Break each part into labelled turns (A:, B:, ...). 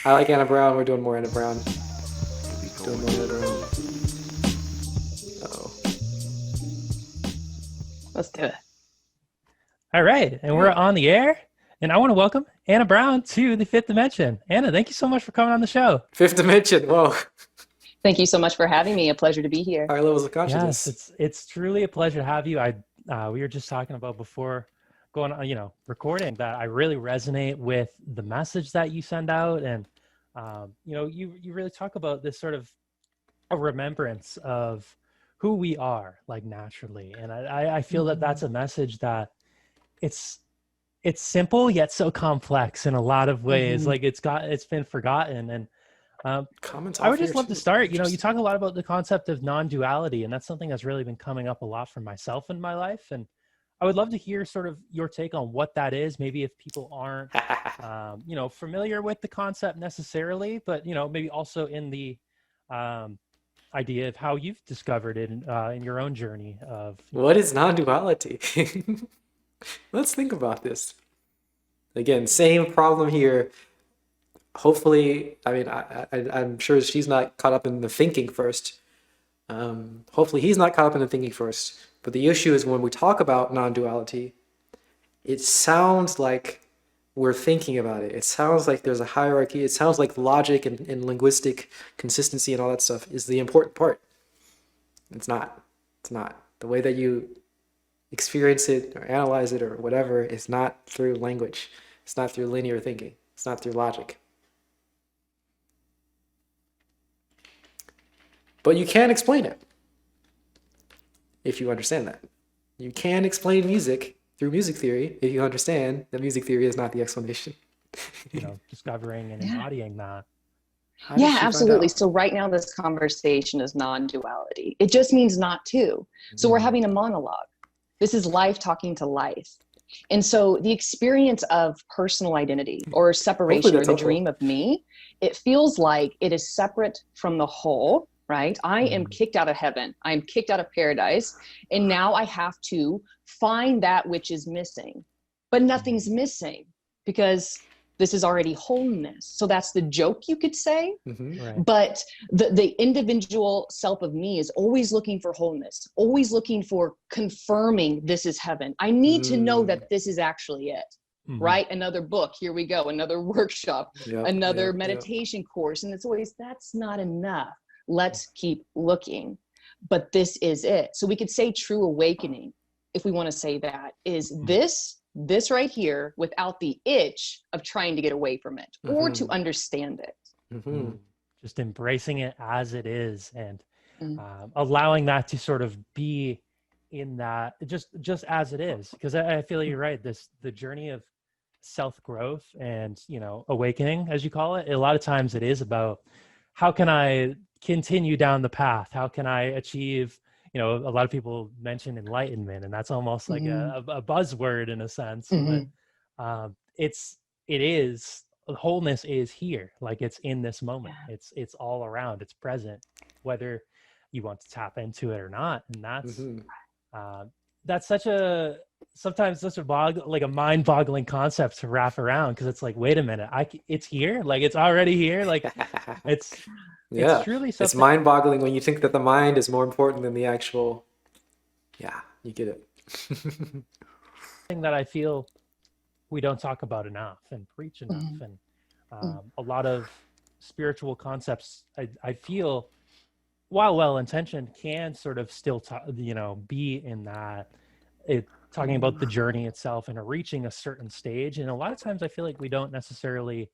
A: I like Anna Brown. We're doing more Anna Brown. Doing more Anna Brown. Oh.
B: Let's do it.
C: All right, and we're on the air, and I want to welcome Anna Brown to the Fifth Dimension. Anna, thank you so much for coming on the show.
A: Fifth Dimension. Whoa.
B: Thank you so much for having me. A pleasure to be here.
A: Higher levels of consciousness.
C: Yes, it's truly a pleasure to have you. We were just talking about before going on, recording, that I really resonate with the message that you send out, and you really talk about this sort of a remembrance of who we are, like, naturally, and I feel that that's a message that it's simple yet so complex in a lot of ways. Like it's been forgotten, and I would just love to start. You talk a lot about the concept of non-duality, and that's something that's really been coming up a lot for myself in my life. And I would love to hear sort of your take on what that is. Maybe if people aren't, familiar with the concept necessarily, but maybe also in the idea of how you've discovered it in your own journey of.
A: What is non-duality? Let's think about this. Again, same problem here. Hopefully, I'm sure she's not caught up in the thinking first. Hopefully he's not caught up in the thinking first. But the issue is when we talk about non-duality, it sounds like we're thinking about it. It sounds like there's a hierarchy. It sounds like logic and linguistic consistency and all that stuff is the important part. It's not. It's not. The way that you experience it or analyze it or whatever is not through language. It's not through linear thinking. It's not through logic. But you can explain it if you understand that. You can explain music through music theory if you understand that music theory is not the explanation.
C: Discovering and embodying that.
B: Yeah, absolutely. So right now this conversation is non-duality. It just means not two. So we're having a monologue. This is life talking to life. And so the experience of personal identity or separation or the dream of me, it feels like it is separate from the whole. Right? I am kicked out of heaven. I am kicked out of paradise. And now I have to find that which is missing. But nothing's missing because this is already wholeness. So that's the joke, you could say.
C: Right.
B: But the individual self of me is always looking for wholeness, always looking for confirming this is heaven. I need to know that this is actually it. Right? Another book. Here we go. Another workshop, another meditation course. And it's always, that's not enough. Let's keep looking. But this is it. So we could say true awakening, if we want to say that, is this right here without the itch of trying to get away from it or to understand it.
C: Just embracing it as it is and allowing that to sort of be in that just as it is. Because I feel like you're right. The journey of self-growth and, awakening, as you call it, a lot of times it is about how can I continue down the path? How can I achieve, a lot of people mention enlightenment, and that's almost like a buzzword in a sense. But wholeness is here. Like it's in this moment. It's all around. It's present, whether you want to tap into it or not. And that's sometimes such a mind-boggling concept to wrap around, because it's like, wait a minute, it's here, like it's already here, like it's truly something.
A: It's mind-boggling when you think that the mind is more important than the actual. Yeah, you get it.
C: Thing that I feel we don't talk about enough and preach enough, and a lot of spiritual concepts I feel, while well-intentioned, can sort of still be in that talking about the journey itself and reaching a certain stage. And a lot of times I feel like we don't necessarily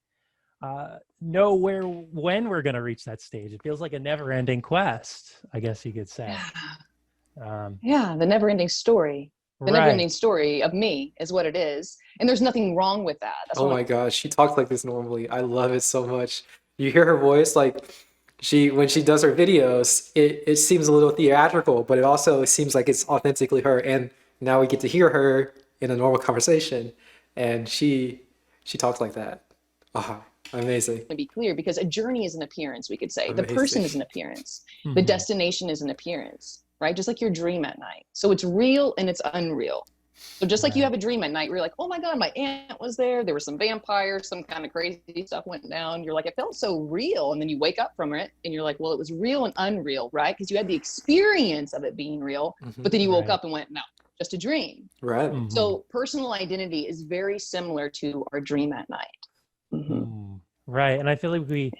C: know when we're going to reach that stage. It feels like a never-ending quest, I guess you could say.
B: The never-ending story. The never-ending story of me is what it is. And there's nothing wrong with that. That's
A: my gosh, she talks like this normally. I love it so much. You hear her voice, like when she does her videos, it seems a little theatrical, but it also seems like it's authentically her. And now we get to hear her in a normal conversation, and she talks like that. Amazing.
B: To be clear, because a journey is an appearance, we could say. The person is an appearance. The destination is an appearance, right? Just like your dream at night. So it's real and it's unreal. So just like you
C: Right.
B: have a dream at night, where you're like, oh my God, my aunt was there. There were some vampires, some kind of crazy stuff went down. You're like, it felt so real. And then you wake up from it and you're like, well, it was real and unreal, right? Because you had the experience of it being real, but then you woke
C: Right.
B: up and went, no, just a dream.
A: Right.
C: Mhm.
B: So personal identity is very similar to our dream at night.
C: Right. And I feel like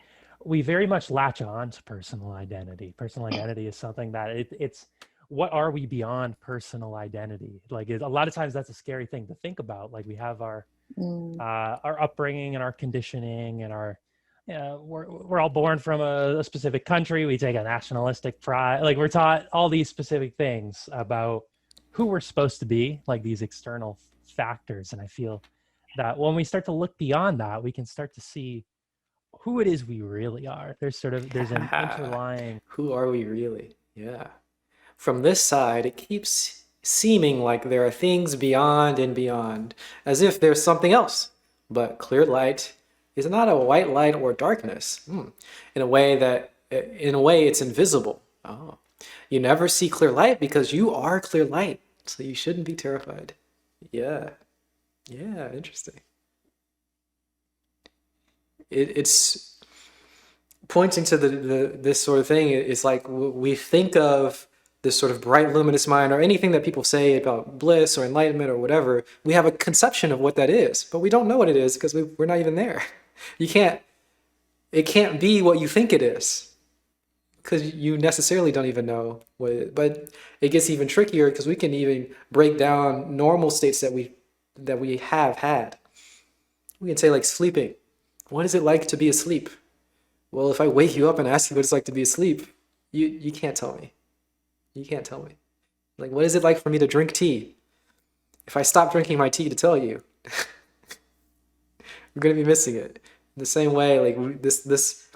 C: we very much latch on to personal identity. Personal identity is something that it's what are we beyond personal identity? Like a lot of times that's a scary thing to think about. Like we have our upbringing and our conditioning and our we're all born from a specific country. We take a nationalistic pride. Like we're taught all these specific things about who we're supposed to be, like these external factors. And I feel that when we start to look beyond that, we can start to see who it is we really are. There's an interlying.
A: Who are we really? Yeah. From this side, it keeps seeming like there are things beyond and beyond, as if there's something else. But clear light is not a white light or darkness. In a way, it's invisible. Oh. You never see clear light because you are clear light. So you shouldn't be terrified. Yeah. Yeah, interesting. It's pointing to this sort of thing. It's like we think of this sort of bright, luminous mind, or anything that people say about bliss or enlightenment or whatever. We have a conception of what that is, but we don't know what it is because we're not even there. It can't be what you think it is because you necessarily don't even know what it is. But it gets even trickier because we can even break down normal states that we have had. We can say like sleeping. What is it like to be asleep? Well, if I wake you up and ask you what it's like to be asleep, you can't tell me. You can't tell me. Like, what is it like for me to drink tea? If I stop drinking my tea to tell you, we're going to be missing it. In the same way, like this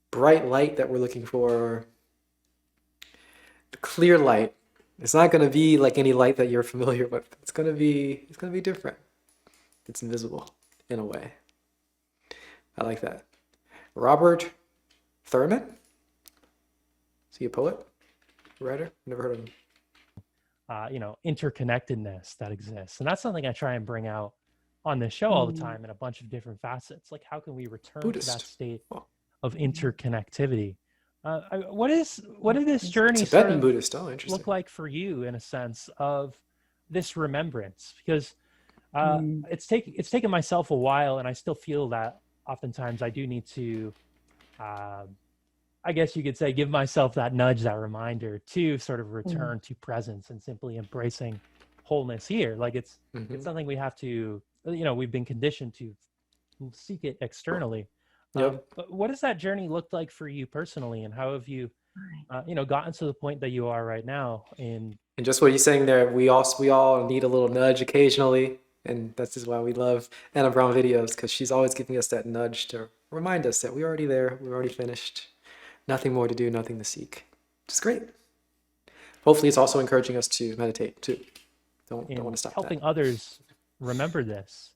A: bright light that we're looking for, the clear light, it's not going to be like any light that you're familiar with. It's going to be different. It's invisible in a way. I like that. Robert Thurman? Is he a poet? Writer? Never heard of him.
C: Interconnectedness that exists. And that's something I try and bring out on this show all the time in a bunch of different facets. Like, how can we return to that state of interconnectivity? What did this journey
A: Tibetan Buddhist. Oh, interesting.
C: look like for you in a sense of this remembrance? Because it's taken myself a while, and I still feel that oftentimes I do need to I guess you could say, give myself that nudge, that reminder to sort of return to presence and simply embracing wholeness here. Like it's something we have to, we've been conditioned to seek it externally. But what does that journey look like for you personally? And how have you, gotten to the point that you are right now? And
A: just what you're saying there, we all need a little nudge occasionally. And that's just why we love Anna Brown videos, because she's always giving us that nudge to remind us that we're already there, we're already finished. Nothing more to do, nothing to seek. Which is great. Hopefully it's also encouraging us to meditate too. Don't want to stop
C: helping others remember this.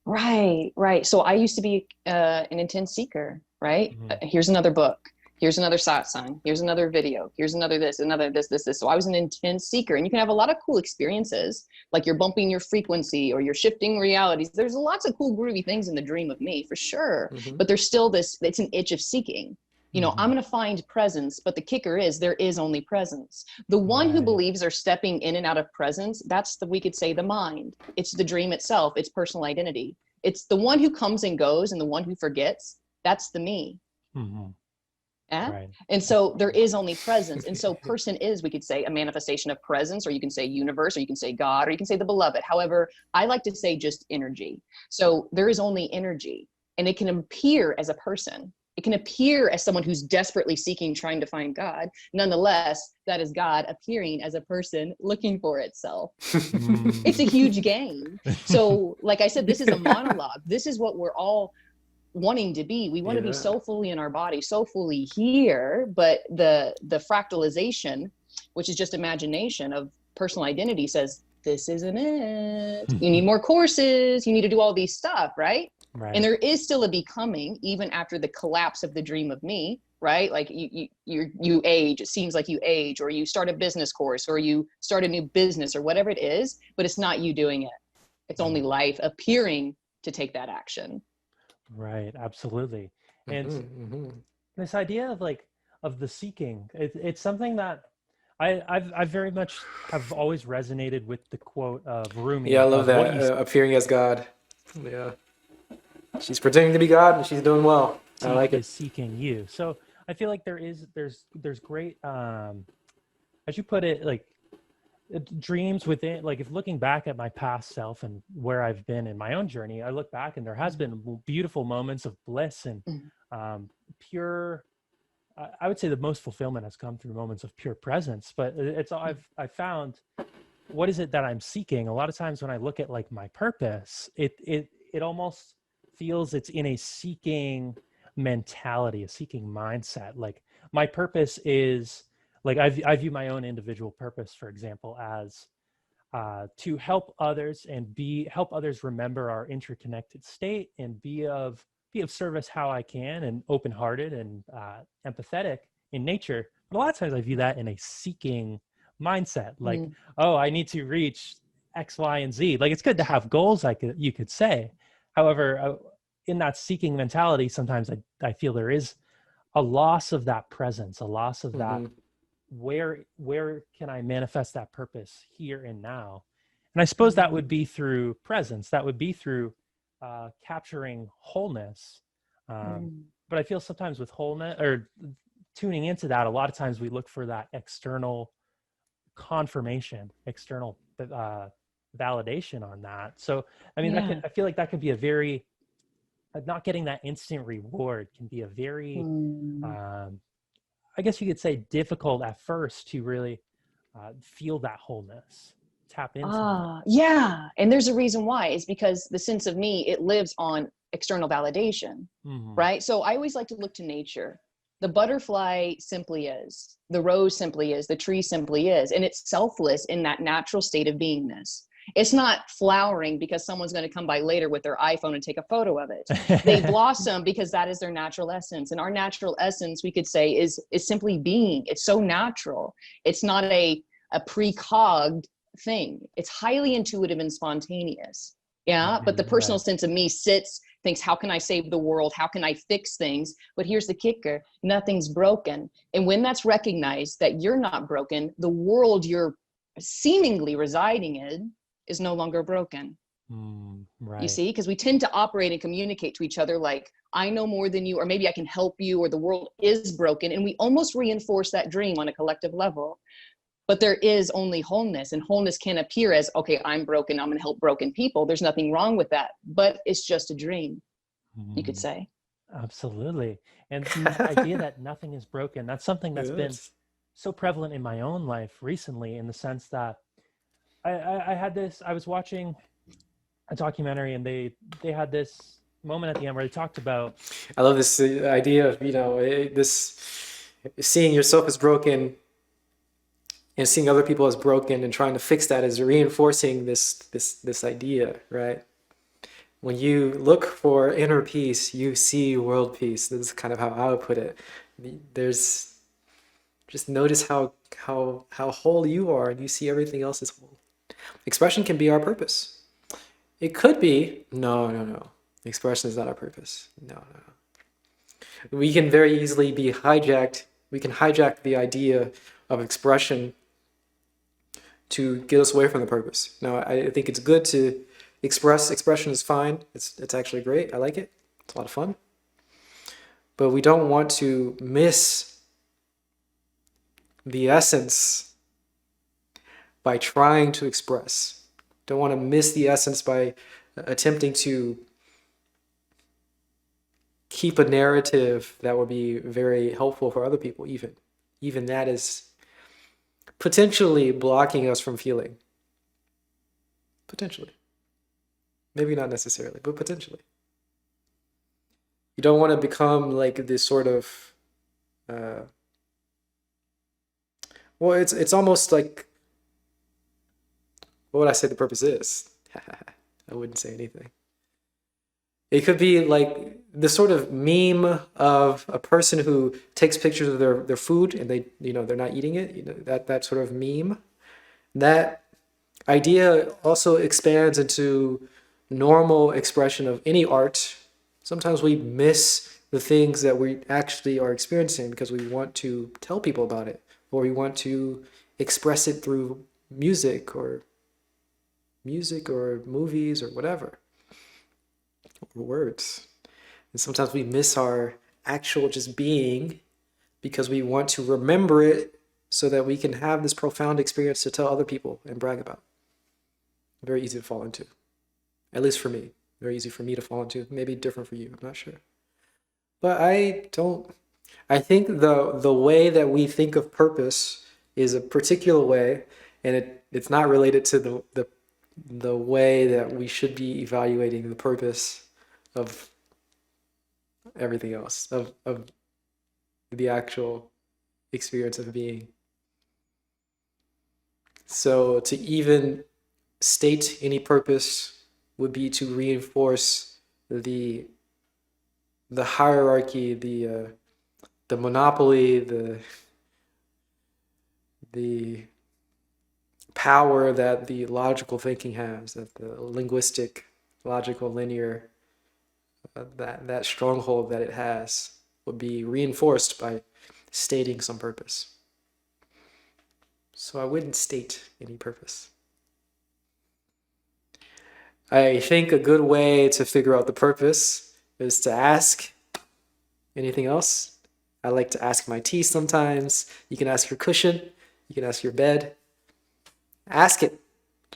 B: Right. So I used to be an intense seeker, right? Here's another book. Here's another satsang. Here's another video. Here's another this, another this. So I was an intense seeker, and you can have a lot of cool experiences, like you're bumping your frequency or you're shifting realities. There's lots of cool, groovy things in the dream of me, for sure. But there's still it's an itch of seeking. I'm going to find presence, but the kicker is there is only presence. The one who believes they're stepping in and out of presence, we could say the mind. It's the dream itself. It's personal identity. It's the one who comes and goes, and the one who forgets. That's the me. Right. And so there is only presence. And so person is, we could say, a manifestation of presence, or you can say universe, or you can say God, or you can say the beloved. However, I like to say just energy. So there is only energy, and it can appear as a person. It can appear as someone who's desperately seeking, trying to find God. Nonetheless, that is God appearing as a person looking for itself. It's a huge game. So, like I said, this is a monologue. This is what we're all wanting to be. We want to be so fully in our body, so fully here, but the fractalization, which is just imagination of personal identity, says, this isn't it. You need more courses. You need to do all these stuff, right?
C: Right.
B: And there is still a becoming even after the collapse of the dream of me, right? Like you age, it seems like you age, or you start a business course, or you start a new business, or whatever it is, but it's not you doing it. It's only life appearing to take that action.
C: Right. Absolutely. And
A: Mm-hmm.
C: this idea of like of the seeking, it's something that I very much have always resonated with the quote of
A: Yeah, I
C: Rumi
A: love
C: of what
A: that.
C: you
A: Appearing as God. Yeah. She's pretending to be God and she's doing well. I
C: seek
A: like it.
C: is seeking you. So I feel like there's great as you put it, like dreams within, like if looking back at my past self and where I've been in my own journey, I look back and there has been beautiful moments of bliss and pure. I would say the most fulfillment has come through moments of pure presence. But it's I've found, what is it that I'm seeking? A lot of times when I look at like my purpose, it almost feels it's in a seeking mentality, a seeking mindset. Like my purpose is like I view my own individual purpose, for example, as to help others and help others remember our interconnected state and be of service how I can, and open-hearted and empathetic in nature. But a lot of times I view that in a seeking mindset, like, oh, I need to reach X, Y, and Z. Like it's good to have goals, you could say. However, in that seeking mentality, sometimes I feel there is a loss of that presence, a loss of that
A: Mm-hmm.
C: where can I manifest that purpose here and now? And I suppose that would be through presence. That would be through capturing wholeness. But I feel sometimes with wholeness or tuning into that, a lot of times we look for that external confirmation, external validation on that. So, I mean, I feel like that could be a very, not getting that instant reward can be a very, I guess you could say, difficult at first to really feel that wholeness, tap into that.
B: Yeah. And there's a reason why. It's because the sense of me, it lives on external validation, right? So I always like to look to nature. The butterfly simply is, the rose simply is, the tree simply is, and it's selfless in that natural state of beingness. It's not flowering because someone's going to come by later with their iPhone and take a photo of it. They blossom because that is their natural essence. And our natural essence, we could say, is simply being. It's so natural. It's not a precogged thing. It's highly intuitive and spontaneous. Yeah. But the personal sense of me thinks, how can I save the world? How can I fix things? But here's the kicker: nothing's broken. And when that's recognized that you're not broken, the world you're seemingly residing in is no longer broken.
C: Right.
B: You see, because we tend to operate and communicate to each other like, I know more than you, or maybe I can help you, or the world is broken. And we almost reinforce that dream on a collective level. But there is only wholeness, and wholeness can appear as, okay, I'm broken, I'm going to help broken people. There's nothing wrong with that, but it's just a dream, you could say.
C: Absolutely. And the idea that nothing is broken, that's something that's been
A: Yes.
C: so prevalent in my own life recently, in the sense that I was watching a documentary, and they had this moment at the end where they talked about,
A: I love this idea of, this seeing yourself as broken and seeing other people as broken and trying to fix that is reinforcing this idea, right? When you look for inner peace, you see world peace. This is kind of how I would put it. There's just notice how whole you are, and you see everything else as whole. Expression can be our purpose. It could be. No. Expression is not our purpose. No. We can very easily be hijacked. We can hijack the idea of expression to get us away from the purpose. Now, I think it's good to express. Expression is fine. It's actually great. I like it. It's a lot of fun. But we don't want to miss the essence by trying to express. Don't want to miss the essence by attempting to keep a narrative that would be very helpful for other people. Even that is potentially blocking us from feeling. Potentially. Maybe not necessarily, but potentially. You don't want to become like this sort of well, it's almost like, what would I say the purpose is? I wouldn't say anything. It could be like the sort of meme of a person who takes pictures of their food and they, they're not eating it, that sort of meme. That idea also expands into normal expression of any art. Sometimes we miss the things that we actually are experiencing because we want to tell people about it, or we want to express it through music or movies or whatever, or words. And sometimes we miss our actual just being because we want to remember it so that we can have this profound experience to tell other people and brag about. Very easy to fall into. At least for me. Very easy for me to fall into. Maybe different for you. I'm not sure. But I think the way that we think of purpose is a particular way, and it's not related to the way that we should be evaluating the purpose of everything else, of the actual experience of being. So to even state any purpose would be to reinforce the hierarchy, the monopoly, the power that the logical thinking has, that the linguistic, logical, linear, that stronghold that it has would be reinforced by stating some purpose. So I wouldn't state any purpose. I think a good way to figure out the purpose is to ask. Anything else? I like to ask my tea sometimes. You can ask your cushion. You can ask your bed. Ask it.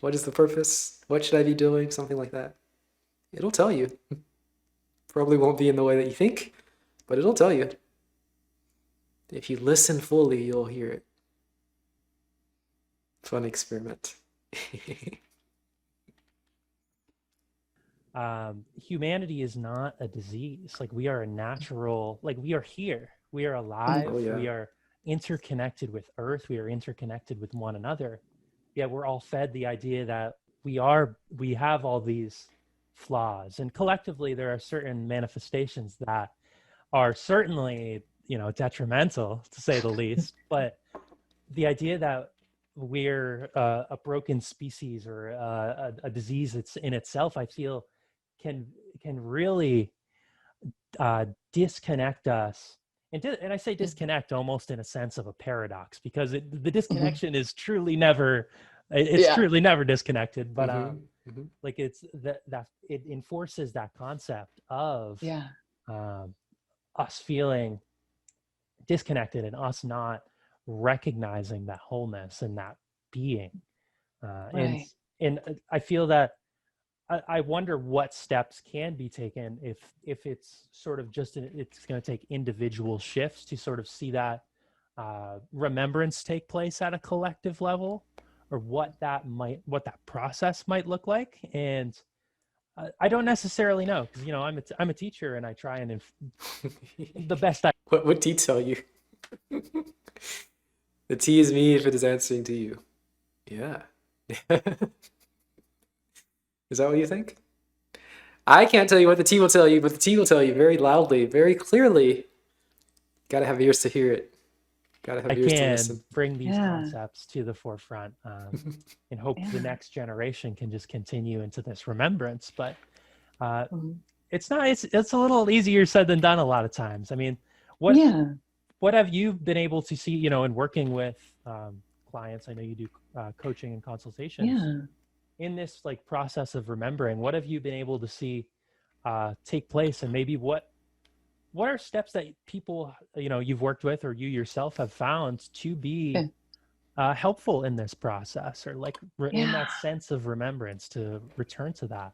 A: What is the purpose? What should I be doing? Something like that. It'll tell you. Probably won't be in the way that you think, but it'll tell you. If you listen fully, you'll hear it. Fun experiment.
C: Humanity is not a disease. Like, we are a natural, like, we are here. We are alive.
A: Oh, yeah.
C: We are interconnected with Earth. We are interconnected with one another. Yet we're all fed the idea that we have all these flaws, and collectively there are certain manifestations that are certainly, detrimental, to say the least. But the idea that we're a broken species or a disease that's in itself, I feel, can really disconnect us. And I say disconnect almost in a sense of a paradox, because the disconnection is truly never, truly never disconnected. But like, it's that it enforces that concept of us feeling disconnected and us not recognizing that wholeness and that being. And I feel that I wonder what steps can be taken if it's sort of just it's going to take individual shifts to sort of see that remembrance take place at a collective level, or what that process might look like. And I don't necessarily know, because I'm a teacher, and I try and the best I.
A: What tea tell you? The tea is me if it is answering to you. Yeah. Is that what you think? I can't tell you what the tea will tell you, but the tea will tell you very loudly, very clearly. Gotta have ears to hear it. Gotta have ears to listen.
C: I can bring these concepts to the forefront, and hope the next generation can just continue into this remembrance. But it's a little easier said than done a lot of times. I mean, what have you been able to see, in working with clients? I know you do coaching and consultations. In this process of remembering, what have you been able to see take place, and maybe what are steps that people you've worked with, or you yourself have found to be helpful in this process, or in that sense of remembrance, to return to that?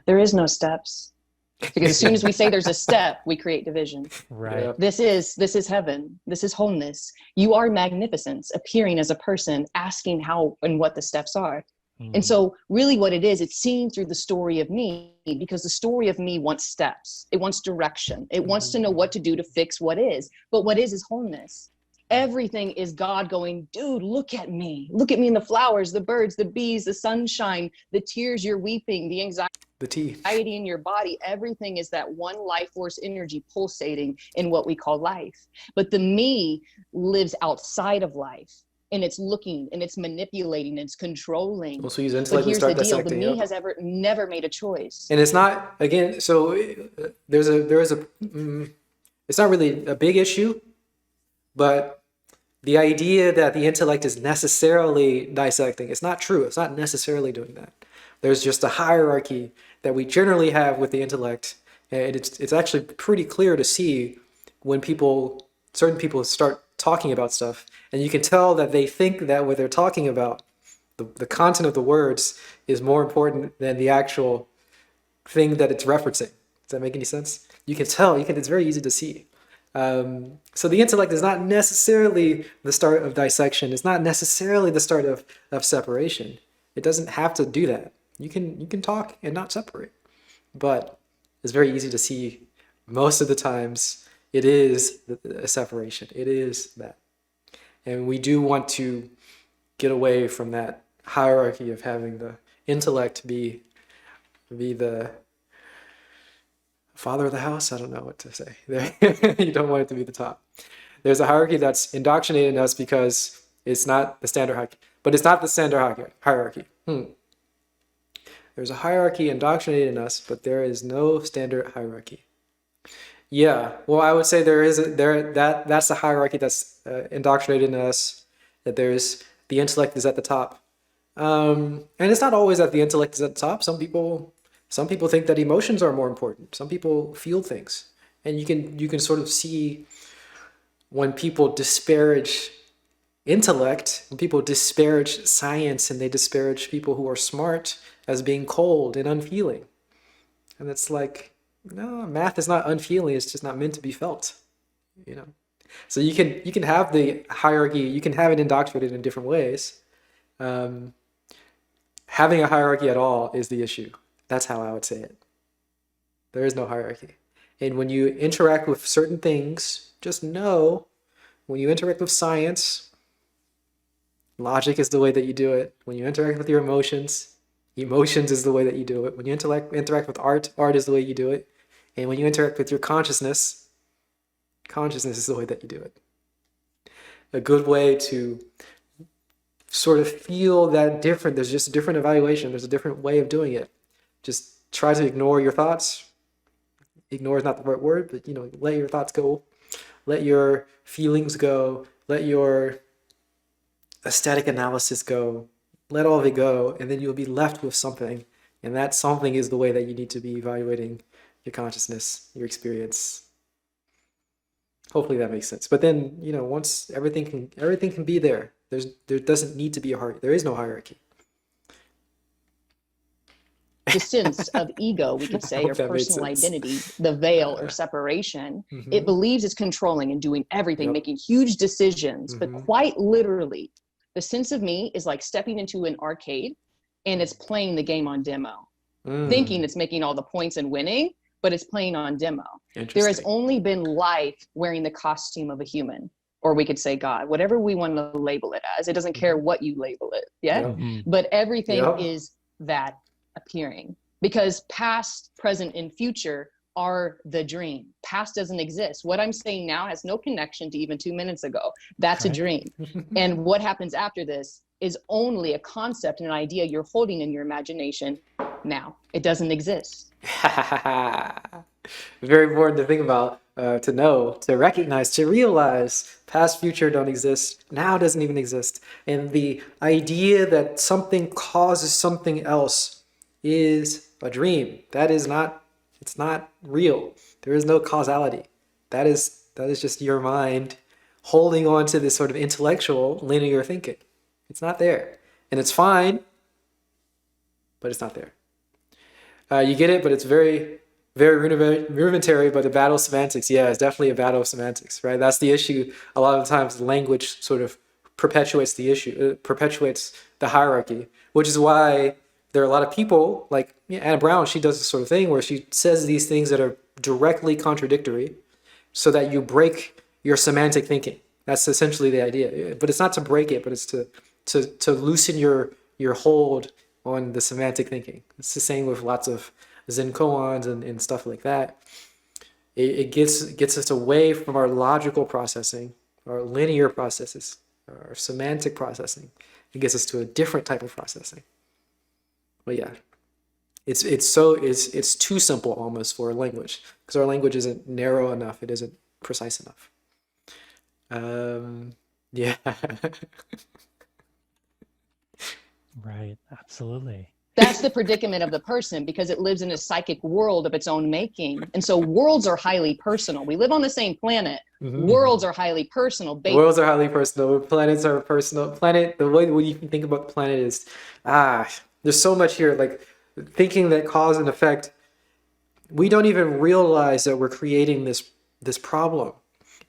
B: There is no steps, because as soon as we say there's a step, we create division.
C: Right.
A: Yeah.
B: This is heaven. This is wholeness. You are magnificence, appearing as a person, asking how and what the steps are. And so really what it is, it's seen through the story of me, because the story of me wants steps. It wants direction. It wants to know what to do to fix what is. But what is wholeness. Everything is God going, dude, look at me. Look at me in the flowers, the birds, the bees, the sunshine, the tears you're weeping, the anxiety
A: The tea.
B: in your body. Everything is that one life force energy pulsating in what we call life. But the me lives outside of life, and it's looking and it's manipulating and it's controlling.
A: Also use intellect
B: But
A: to
B: here's
A: start
B: the deal: the
A: dissecting.
B: me has never made a choice.
A: And it's not, again, so it's not really a big issue, but the idea that the intellect is necessarily dissecting, it's not true. It's not necessarily doing that. There's just a hierarchy that we generally have with the intellect, and it's actually pretty clear to see when certain people start talking about stuff, and you can tell that they think that what they're talking about, the content of the words, is more important than the actual thing that it's referencing. Does that make any sense? You can tell. It's very easy to see. So the intellect is not necessarily the start of dissection. It's not necessarily the start of separation. It doesn't have to do that. You can talk and not separate. But it's very easy to see most of the times it is a separation. It is that. And we do want to get away from that hierarchy of having the intellect be the father of the house. I don't know what to say. You don't want it to be the top. There's a hierarchy that's indoctrinated in us because it's not the standard hierarchy. But it's not the standard hierarchy. There's a hierarchy indoctrinated in us, but there is no standard hierarchy. Yeah, well, I would say that's the hierarchy that's indoctrinated in us. That there's the intellect is at the top, and it's not always that the intellect is at the top. Some people think that emotions are more important. Some people feel things, and you can sort of see when people disparage intellect, when people disparage science, and they disparage people who are smart as being cold and unfeeling, and it's like, no, math is not unfeeling. It's just not meant to be felt, you know. So you can have the hierarchy. You can have it indoctrinated in different ways. Having a hierarchy at all is the issue. That's how I would say it. There is no hierarchy. And when you interact with certain things, just know when you interact with science, logic is the way that you do it. When you interact with your emotions is the way that you do it. When you interact with art is the way you do it. And when you interact with your consciousness is the way that you do it. A good way to sort of feel that different, there's just a different evaluation, there's a different way of doing it. Just try to ignore your thoughts. Ignore is not the right word, but let your thoughts go. Let your feelings go. Let your aesthetic analysis go. Let all of it go, and then you'll be left with something. And that something is the way that you need to be evaluating your consciousness, your experience. Hopefully that makes sense. But then, once everything can be there, there doesn't need to be a hierarchy. There is no hierarchy.
B: The sense of ego, we could say, or personal identity, the veil or separation, it believes it's controlling and doing everything, making huge decisions. But quite literally, the sense of me is like stepping into an arcade and it's playing the game on demo, thinking it's making all the points and winning, but it's playing on demo. There has only been life wearing the costume of a human, or we could say God, whatever we want to label it as. It doesn't care what you label it, but everything is that appearing, because past, present, and future are the dream. Past doesn't exist. What I'm saying now has no connection to even 2 minutes ago. That's a dream. And what happens after this is only a concept and an idea you're holding in your imagination now. It doesn't exist.
A: Very important to think about, to know, to recognize, to realize past, future don't exist. Now doesn't even exist. And the idea that something causes something else is a dream. It's not real. There is no causality. That is just your mind holding on to this sort of intellectual linear thinking. It's not there. And it's fine, but it's not there. You get it, but it's very, very rudimentary, but a battle of semantics. Yeah, it's definitely a battle of semantics, right? That's the issue. A lot of the times language sort of perpetuates the issue, perpetuates the hierarchy, which is why there are a lot of people, like Anna Brown, she does this sort of thing where she says these things that are directly contradictory so that you break your semantic thinking. That's essentially the idea. But it's not to break it, but it's to loosen your hold on the semantic thinking. It's the same with lots of Zen koans and stuff like that. It gets us away from our logical processing, our linear processes, our semantic processing. It gets us to a different type of processing. But yeah, it's too simple almost for a language, because our language isn't narrow enough. It isn't precise enough. Yeah.
C: Right. Absolutely.
B: That's the predicament of the person, because it lives in a psychic world of its own making. And so worlds are highly personal. We live on the same planet. Worlds are highly personal.
A: Worlds are highly personal. Planets are personal. The way when you think about the planet is, there's so much here. Like thinking that cause and effect, we don't even realize that we're creating this problem.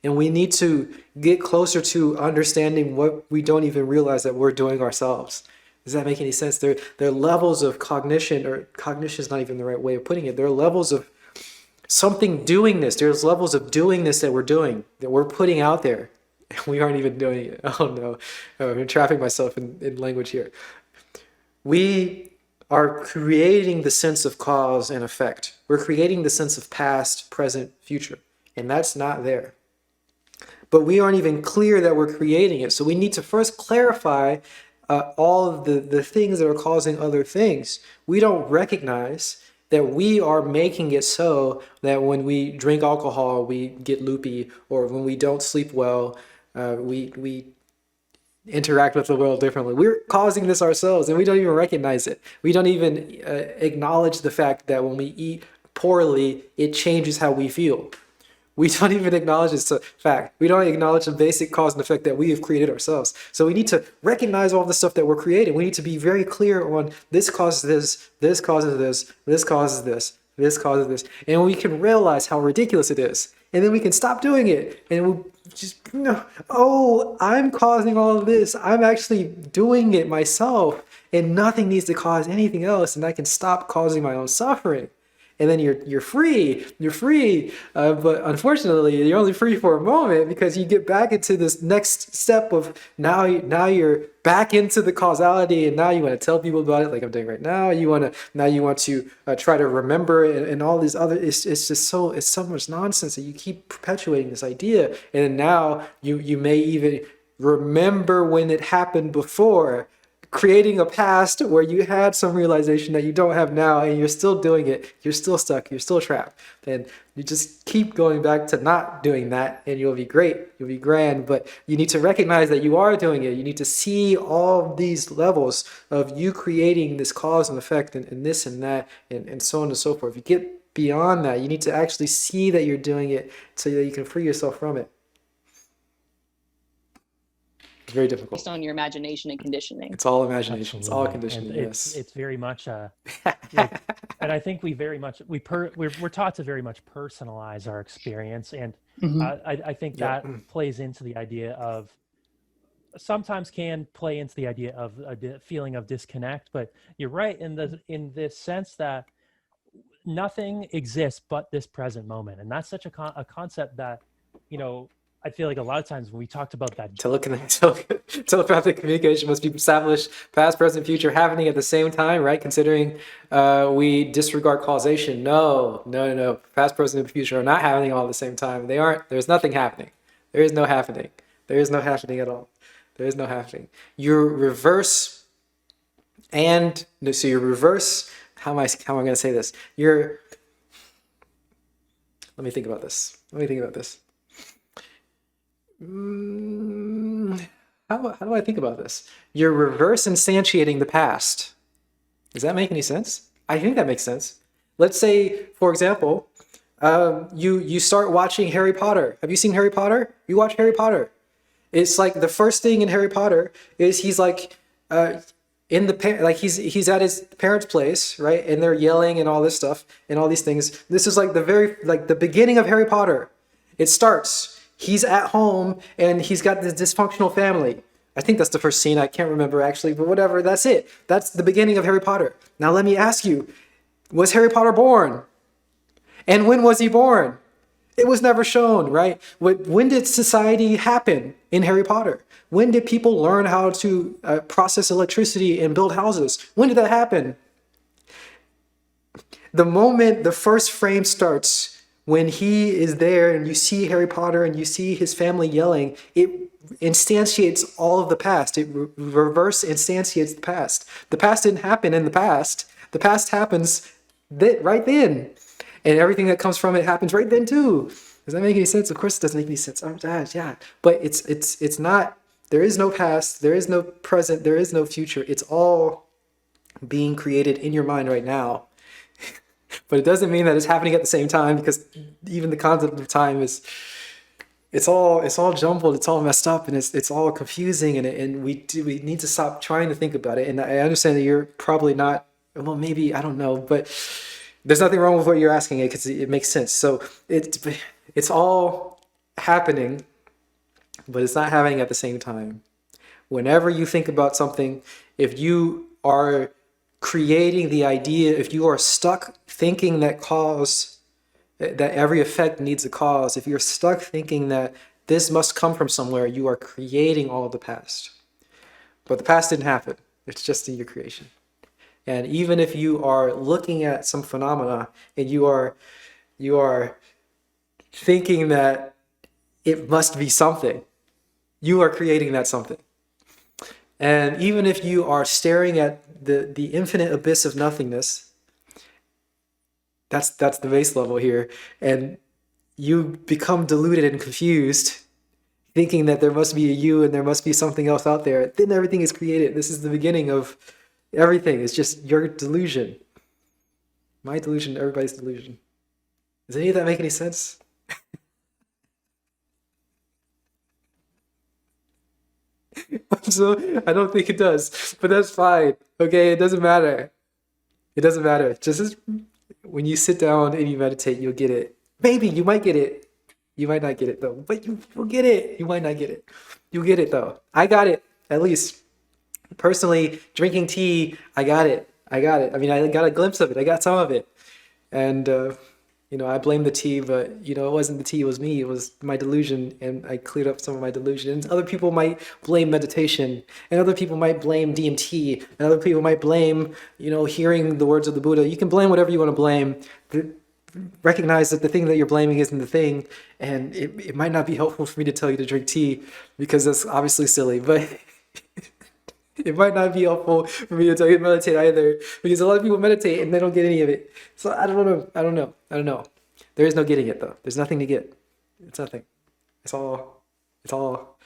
A: And we need to get closer to understanding what we don't even realize that we're doing ourselves. Does that make any sense? There are levels of cognition, or cognition is not even the right way of putting it. There are levels of something doing this. There's levels of doing this that we're doing, that we're putting out there. We aren't even doing it. Oh no, I'm trapping myself in language here. We are creating the sense of cause and effect. We're creating the sense of past, present, future. And that's not there. But we aren't even clear that we're creating it. So we need to first clarify all of the things that are causing other things. We don't recognize that we are making it so that when we drink alcohol, we get loopy, or when we don't sleep well, we interact with the world differently. We're causing this ourselves, and we don't even recognize it. We don't even acknowledge the fact that when we eat poorly, it changes how we feel. We don't even acknowledge this fact. We don't acknowledge the basic cause and effect that we have created ourselves. So we need to recognize all the stuff that we're creating. We need to be very clear on this causes this, this causes this, this causes this, this causes this. And we can realize how ridiculous it is. And then we can stop doing it. And we'll just, oh, I'm causing all of this. I'm actually doing it myself. And nothing needs to cause anything else. And I can stop causing my own suffering. And then you're free, but unfortunately you're only free for a moment, because you get back into this next step of now you're back into the causality, and now you want to tell people about it like I'm doing right now. You want to try to remember it, and all these other. It's just so much nonsense that you keep perpetuating this idea, and then now you may even remember when it happened before, creating a past where you had some realization that you don't have now, and you're still doing it. You're still stuck. You're still trapped. And you just keep going back to not doing that, and you'll be great. You'll be grand. But you need to recognize that you are doing it. You need to see all these levels of you creating this cause and effect, and this and that, and so on and so forth. If you get beyond that, you need to actually see that you're doing it so that you can free yourself from it. It's very difficult.
B: Based on your imagination and conditioning.
A: It's all imagination.
C: Absolutely.
A: It's all conditioning.
C: And
A: yes.
C: It's very much and I think we very much we're taught to very much personalize our experience, and I think that plays into the idea of, sometimes can play into the idea of a feeling of disconnect. But you're right in this sense that nothing exists but this present moment, and that's such a concept that, I feel like a lot of times when we talked about that,
A: telepathic communication must be established, past, present, future happening at the same time, right? Considering we disregard causation. No. Past, present, and future are not happening all at the same time. They aren't. There's nothing happening. There is no happening. There is no happening at all. There is no happening. Your reverse, and so your reverse. How am I going to say this? Let me think about this. How do I think about this? You're reverse instantiating the past. Does that make any sense? I think that makes sense. Let's say, for example, you start watching Harry Potter. Have you seen Harry Potter? You watch Harry Potter. It's like the first thing in Harry Potter is he's like he's at his parents' place, right? And they're yelling and all this stuff and all these things. This is like the beginning of Harry Potter. It starts. He's at home and he's got this dysfunctional family. I think that's the first scene. I can't remember actually, but whatever. That's it. That's the beginning of Harry Potter. Now let me ask you, was Harry Potter born? And when was he born? It was never shown, right? When did society happen in Harry Potter? When did people learn how to process electricity and build houses? When did that happen? The moment the first frame starts, when he is there and you see Harry Potter and you see his family yelling, it instantiates all of the past. It reverse instantiates the past. The past didn't happen in the past. The past happens right then. And everything that comes from it happens right then too. Does that make any sense? Of course it doesn't make any sense. Oh, yeah. But it's not, there is no past, there is no present, there is no future. It's all being created in your mind right now. But it doesn't mean that it's happening at the same time, because even the concept of time is, it's all jumbled, it's all messed up, and it's all confusing, and we need to stop trying to think about it. And I understand that you're probably not, well, maybe, I don't know, but there's nothing wrong with what you're asking, because it makes sense. So it's all happening, but it's not happening at the same time. Whenever you think about something, if you are creating the idea, if you are stuck thinking that every effect needs a cause, if you're stuck thinking that this must come from somewhere, you are creating all of the past. But the past didn't happen. It's just in your creation. And even if you are looking at some phenomena and you are thinking that it must be something, you are creating that something. And even if you are staring at the infinite abyss of nothingness, that's the base level here, and you become deluded and confused, thinking that there must be a you and there must be something else out there, then everything is created. This is the beginning of everything. It's just your delusion. My delusion, everybody's delusion. Does any of that make any sense? So I don't think it does, but that's fine. Okay, it doesn't matter. It doesn't matter. Just when you sit down and you meditate, you'll get it. Maybe you might get it. You might not get it though, but you'll get it. You might not get it. You'll get it though. I got it, at least. Personally, drinking tea, I got it. I mean, I got a glimpse of it. I got some of it. And I blame the tea, but it wasn't the tea, it was me. It was my delusion, and I cleared up some of my delusion. And other people might blame meditation, and other people might blame DMT, and other people might blame, hearing the words of the Buddha. You can blame whatever you want to blame. Recognize that the thing that you're blaming isn't the thing, and it might not be helpful for me to tell you to drink tea, because that's obviously silly, but it might not be helpful for me to tell you to meditate either, because a lot of people meditate and they don't get any of it. So I don't know. There is no getting it though. There's nothing to get. It's nothing. It's all. All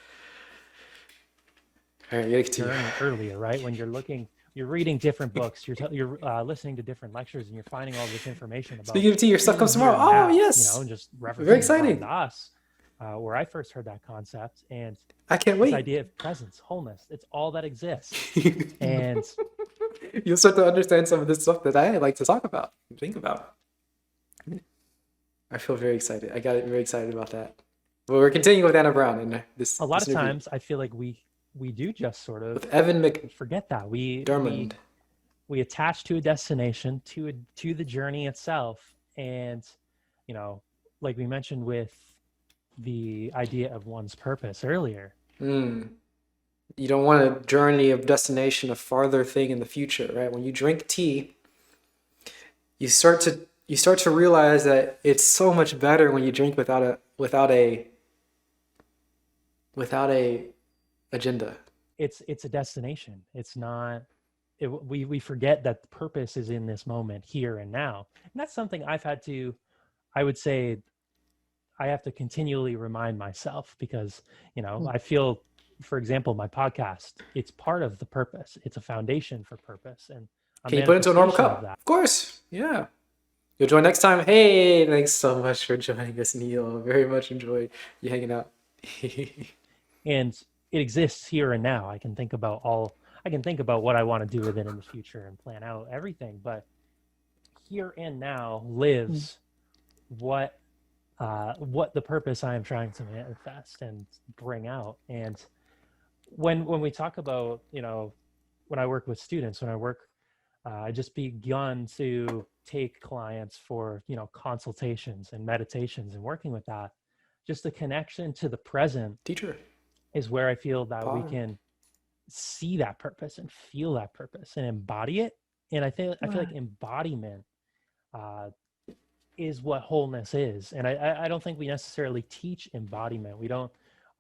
A: right, you gotta continue.
C: Earlier, right? When you're reading different books, you're listening to different lectures, and you're finding all this information about.
A: Speaking of tea, your stuff comes tomorrow. Oh yes.
C: Just referencing
A: very exciting.
C: To us, where I first heard that concept, and
A: I can't wait.
C: This idea of presence, wholeness, it's all that exists. And
A: you'll start to understand some of this stuff that I like to talk about and think about. I feel very excited. I got very excited about that. Well, we're continuing with Anna Brown and this.
C: A lot of times, I feel like we do just sort of
A: with Evan
C: forget that
A: McDermond.
C: We attach to a destination, to the journey itself, and like we mentioned with the idea of one's purpose earlier.
A: You don't want a journey of destination, a farther thing in the future, right? When you drink tea, you start to realize that it's so much better when you drink without a agenda.
C: It's a destination. It's not. We forget that the purpose is in this moment, here and now, and that's something I would say. I have to continually remind myself, because, I feel, for example, my podcast, it's part of the purpose. It's a foundation for purpose. And
A: can you put it into a normal cup? Of course. Yeah. You'll join next time. Hey, thanks so much for joining us, Neil. Very much enjoyed you hanging out.
C: And it exists here and now. I can think about what I want to do with it in the future and plan out everything. But here and now lives what the purpose I am trying to manifest and bring out. And when we talk about, when I work with students, when I work I just begun to take clients for, consultations and meditations and working with that. Just the connection to the present
A: Teacher.
C: is where I feel that we
A: Potter.
C: can see that purpose and feel that purpose and embody it. And I feel like embodiment is what wholeness is. And I don't think we necessarily teach embodiment. We don't,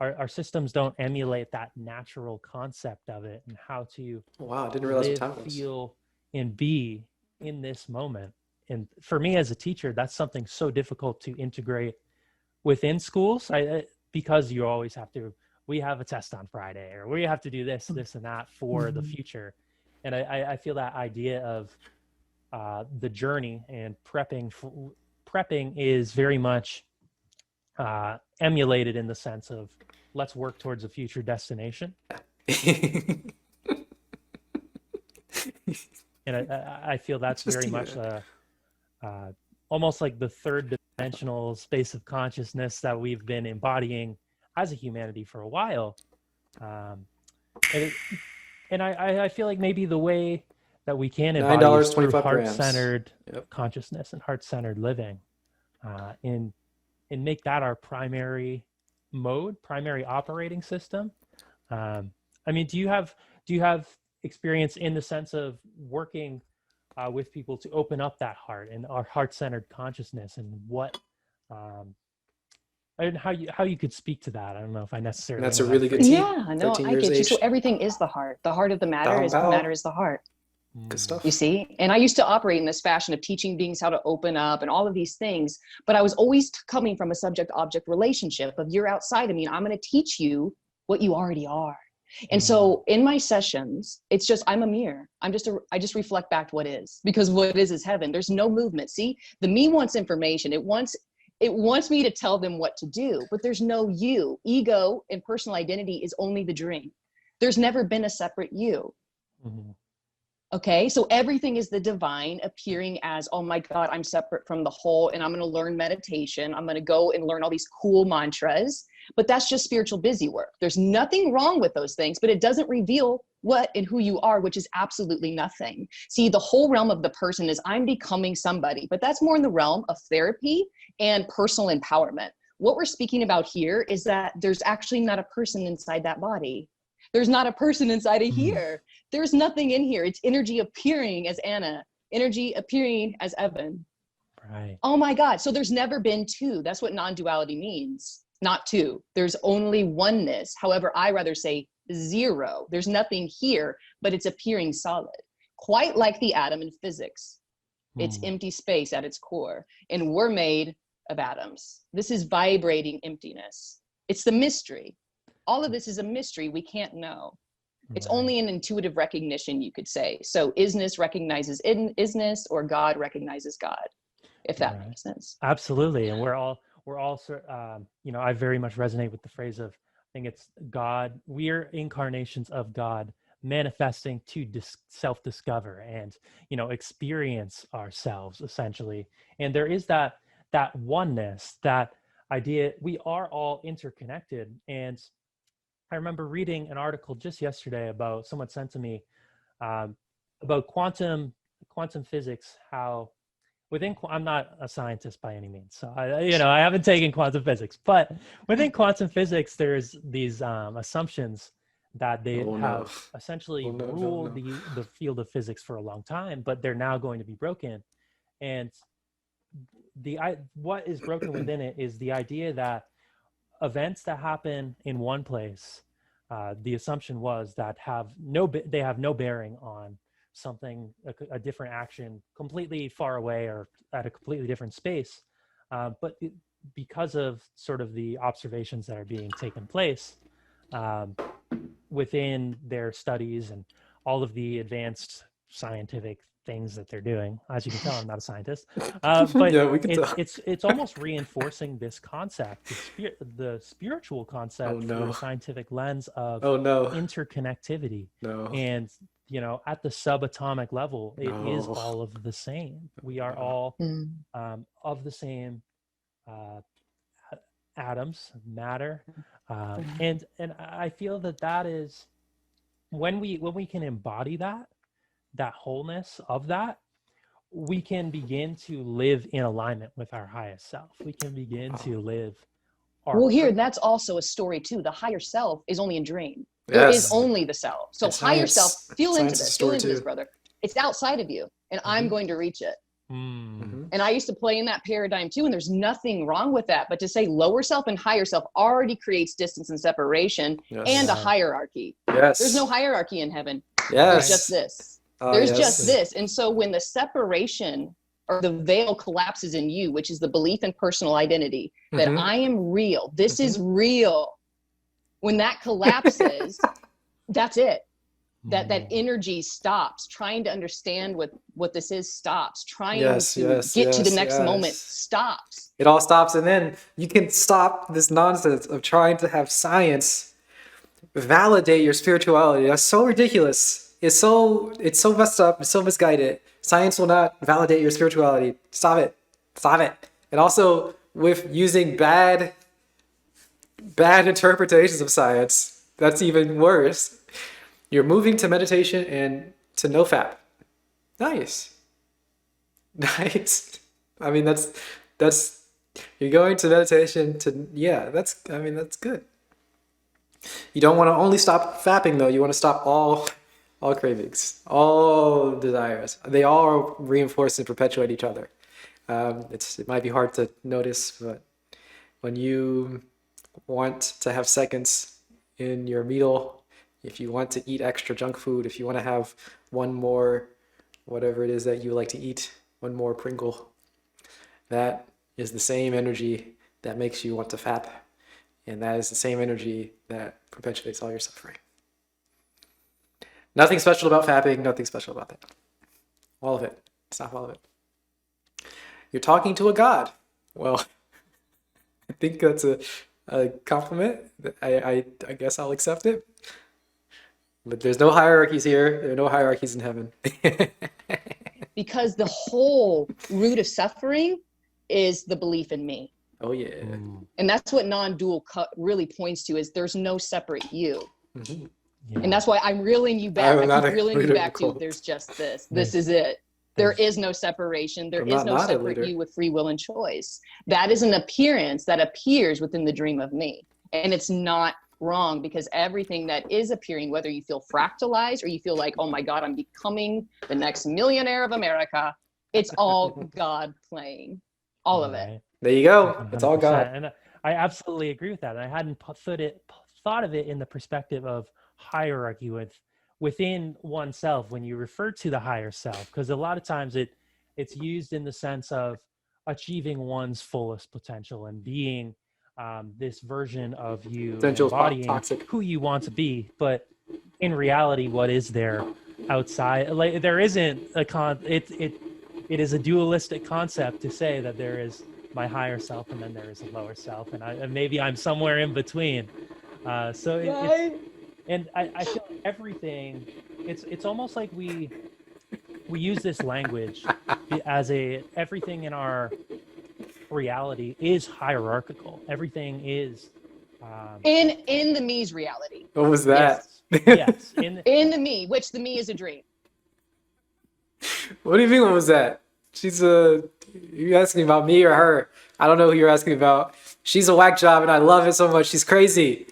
C: our systems don't emulate that natural concept of it and how to
A: Wow, I didn't realize what
C: live,
A: time it was.
C: feel, and be in this moment. And for me as a teacher, that's something so difficult to integrate within schools. Because you always have to, we have a test on Friday, or we have to do this, and that for the future. And I feel that idea of the journey and prepping is very much emulated in the sense of let's work towards a future destination. And I feel that's very much almost like the third dimensional space of consciousness that we've been embodying as a humanity for a while. And I feel like maybe the way that we can embody is through heart-centered consciousness and heart-centered living, and make that our primary operating system. I mean, do you have experience in the sense of working with people to open up that heart and our heart-centered consciousness, and what and how you could speak to that? I don't know if I necessarily.
A: That's a really good team.
B: Yeah, no, I get you. So everything is the heart. The heart of the matter is the heart.
A: Good stuff.
B: You see? And I used to operate in this fashion of teaching beings how to open up and all of these things, but I was always coming from a subject-object relationship of you're outside of me and I'm going to teach you what you already are. And so in my sessions, it's just, I'm a mirror. I just reflect back to what is, because what is heaven. There's no movement. See, the me wants information. It wants me to tell them what to do, but there's no you. Ego and personal identity is only the dream. There's never been a separate you. Okay, so everything is the divine appearing as, oh my God, I'm separate from the whole, and I'm going to learn meditation. I'm going to go and learn all these cool mantras, but that's just spiritual busy work. There's nothing wrong with those things, but it doesn't reveal what and who you are, which is absolutely nothing. See, the whole realm of the person is I'm becoming somebody, but that's more in the realm of therapy and personal empowerment. What we're speaking about here is that there's actually not a person inside that body. There's not a person inside of here. There's nothing in here. It's energy appearing as Anna, energy appearing as Evan.
C: Right.
B: Oh my God. So there's never been two. That's what non-duality means. Not two. There's only oneness. However, I rather say zero. There's nothing here, but it's appearing solid. Quite like the atom in physics. It's empty space at its core. And we're made of atoms. This is vibrating emptiness. It's the mystery. All of this is a mystery we can't know. It's only an intuitive recognition, you could say. So isness recognizes isness, or God recognizes God, if that makes sense.
C: Absolutely. And we're all I very much resonate with the phrase of, I think it's God, we're incarnations of God manifesting to self-discover and, experience ourselves essentially. And there is that oneness, that idea, we are all interconnected. And I remember reading an article just yesterday about, someone sent to me, about quantum physics, how I'm not a scientist by any means, so I haven't taken quantum physics, but within quantum physics, there's these assumptions that they have essentially ruled the field of physics for a long time, but they're now going to be broken. And what is broken within it is the idea that events that happen in one place, the assumption was that they have no bearing on something, a different action completely far away or at a completely different space. But because of sort of the observations that are being taken place within their studies and all of the advanced scientific things that they're doing, as you can tell, I'm not a scientist, but
A: yeah, we can tell.
C: it's almost reinforcing this concept, the spiritual concept through a scientific lens of interconnectivity. And at the subatomic level, it is all of the same. We are all of the same atoms, matter, and I feel that is when we can embody that, that wholeness of that, we can begin to live in alignment with our highest self. We can begin to live our
B: Well, here, that's also a story too. The higher self is only a dream. There is
A: Yes.
B: only the self. So
A: And
B: higher self, feel into
A: science is a
B: this,
A: story too.
B: brother. It's outside of you, and I'm going to reach it.
C: Mm.
B: And I used to play in that paradigm too, and there's nothing wrong with that. But to say lower self and higher self already creates distance and separation and a hierarchy.
A: Yes.
B: There's no hierarchy in heaven.
A: Yes.
B: There's just this. There's just this. And so when the separation or the veil collapses in you, which is the belief in personal identity, that I am real, this is real. When that collapses, that's it. That energy stops. Trying to understand what this is stops. Trying to get to the next moment stops.
A: It all stops, and then you can stop this nonsense of trying to have science validate your spirituality. That's so ridiculous. It's so messed up. It's so misguided. Science will not validate your spirituality. Stop it. Stop it. And also with using bad interpretations of science, that's even worse. You're moving to meditation and to no fap. Nice. Nice. I mean, that's you're going to meditation to, that's good. You don't want to only stop fapping though. You want to stop all cravings, all desires. They all reinforce and perpetuate each other. It might be hard to notice, but when you want to have seconds in your meal, if you want to eat extra junk food, if you want to have one more, whatever it is that you like to eat, one more Pringle, that is the same energy that makes you want to fap. And that is the same energy that perpetuates all your suffering. Nothing special about fapping, nothing special about that. All of it. Stop all of it. You're talking to a god. Well, I think that's a compliment. I guess I'll accept it. But there's no hierarchies here. There are no hierarchies in heaven.
B: Because the whole root of suffering is the belief in me.
A: Oh, yeah.
B: And that's what non-dual really points to, is there's no separate you.
A: Mm-hmm.
C: Yeah.
B: And that's why I'm reeling you back. I keep reeling you back to, there's just this. This is it. There is no separation. There is no separate you with free will and choice. That is an appearance that appears within the dream of me. And it's not wrong, because everything that is appearing, whether you feel fractalized or you feel like, oh my God, I'm becoming the next millionaire of America, it's all God playing. All of it.
A: There you go.
C: 100%.
A: It's all God.
C: And I absolutely agree with that. And I hadn't thought of it in the perspective of hierarchy within oneself when you refer to the higher self, because a lot of times it's used in the sense of achieving one's fullest potential and being this version of you, embodying who you want to be. But in reality, what is there outside? Like, there isn't it is a dualistic concept to say that there is my higher self and then there is a lower self, and maybe I'm somewhere in between. I feel like everything, it's almost like we use this language as everything in our reality is hierarchical. Everything is
B: in the me's reality.
A: What was that?
C: Yes.
B: In the me, which the me is a dream.
A: What do you mean? What was that? You asking about me or her? I don't know who you're asking about. She's a whack job and I love it so much. She's crazy.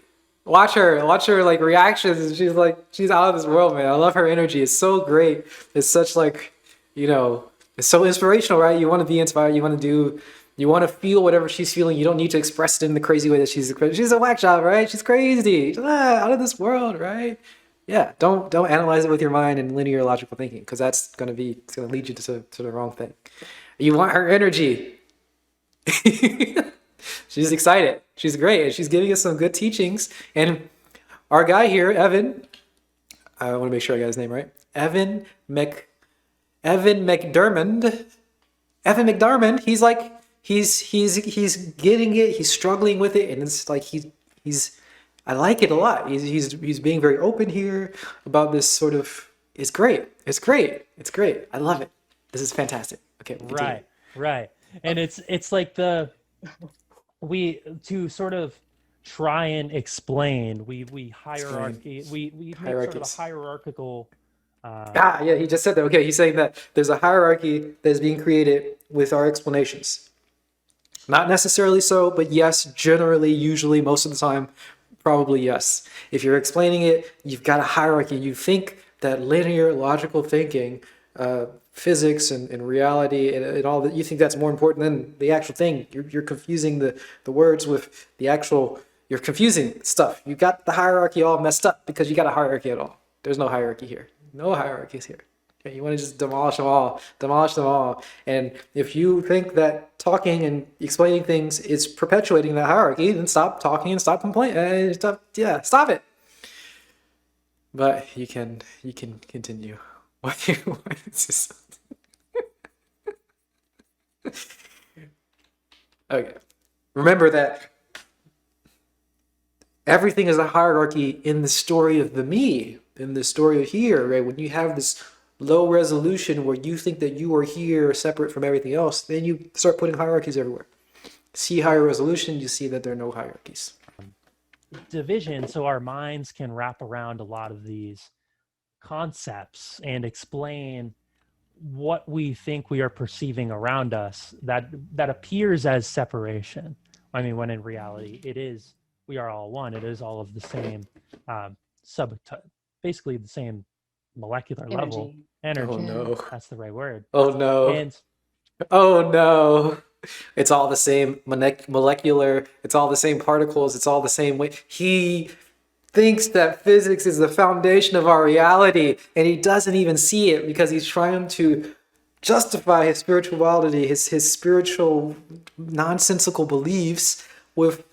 A: Watch her like reactions. She's out of this world, man. I love her energy. It's so great. It's such it's so inspirational, right? You want to be inspired. You want to feel whatever she's feeling. You don't need to express it in the crazy way that she's a whack job, right? She's crazy. She's out of this world, right? Yeah, don't analyze it with your mind and linear logical thinking, because it's gonna lead you to the wrong thing. You want her energy. She's excited. She's great, and she's giving us some good teachings. And our guy here, Evan, I want to make sure I got his name right. Evan McDermond. Evan McDermond. He's getting it. He's struggling with it, and it's like he's. I like it a lot. He's being very open here about this sort of. It's great. It's great. It's great. I love it. This is fantastic. Okay.
C: Right. And it's like to sort of try and explain. We make sort of a hierarchical
A: Yeah, he just said that. Okay, he's saying that there's a hierarchy that is being created with our explanations. Not necessarily so, but yes, generally, usually, most of the time, probably yes. If you're explaining it, you've got a hierarchy. You think that linear, logical thinking, physics and reality and all that, you think that's more important than the actual thing. You're confusing the words with the actual, you're confusing stuff. You got the hierarchy all messed up because you got a hierarchy at all. There's no hierarchy here. No hierarchies here. Okay, you want to just demolish them all, demolish them all. And if you think that talking and explaining things is perpetuating that hierarchy, then stop talking and stop complaining. Stop it. But you can continue. Okay. Remember that everything is a hierarchy in the story of the me, in the story of here, right? When you have this low resolution where you think that you are here separate from everything else, then you start putting hierarchies everywhere. See higher resolution, you see that there are no hierarchies.
C: Division, so our minds can wrap around a lot of these concepts and explain what we think we are perceiving around us that appears as separation. I mean, when in reality, we are all one. It is all of the same basically the same molecular level energy.
A: Oh no.
C: That's the right word.
A: Oh no.
C: And
A: oh no. It's all the same molecular, it's all the same particles, it's all the same way. He thinks that physics is the foundation of our reality, and he doesn't even see it because he's trying to justify his spirituality, his spiritual nonsensical beliefs with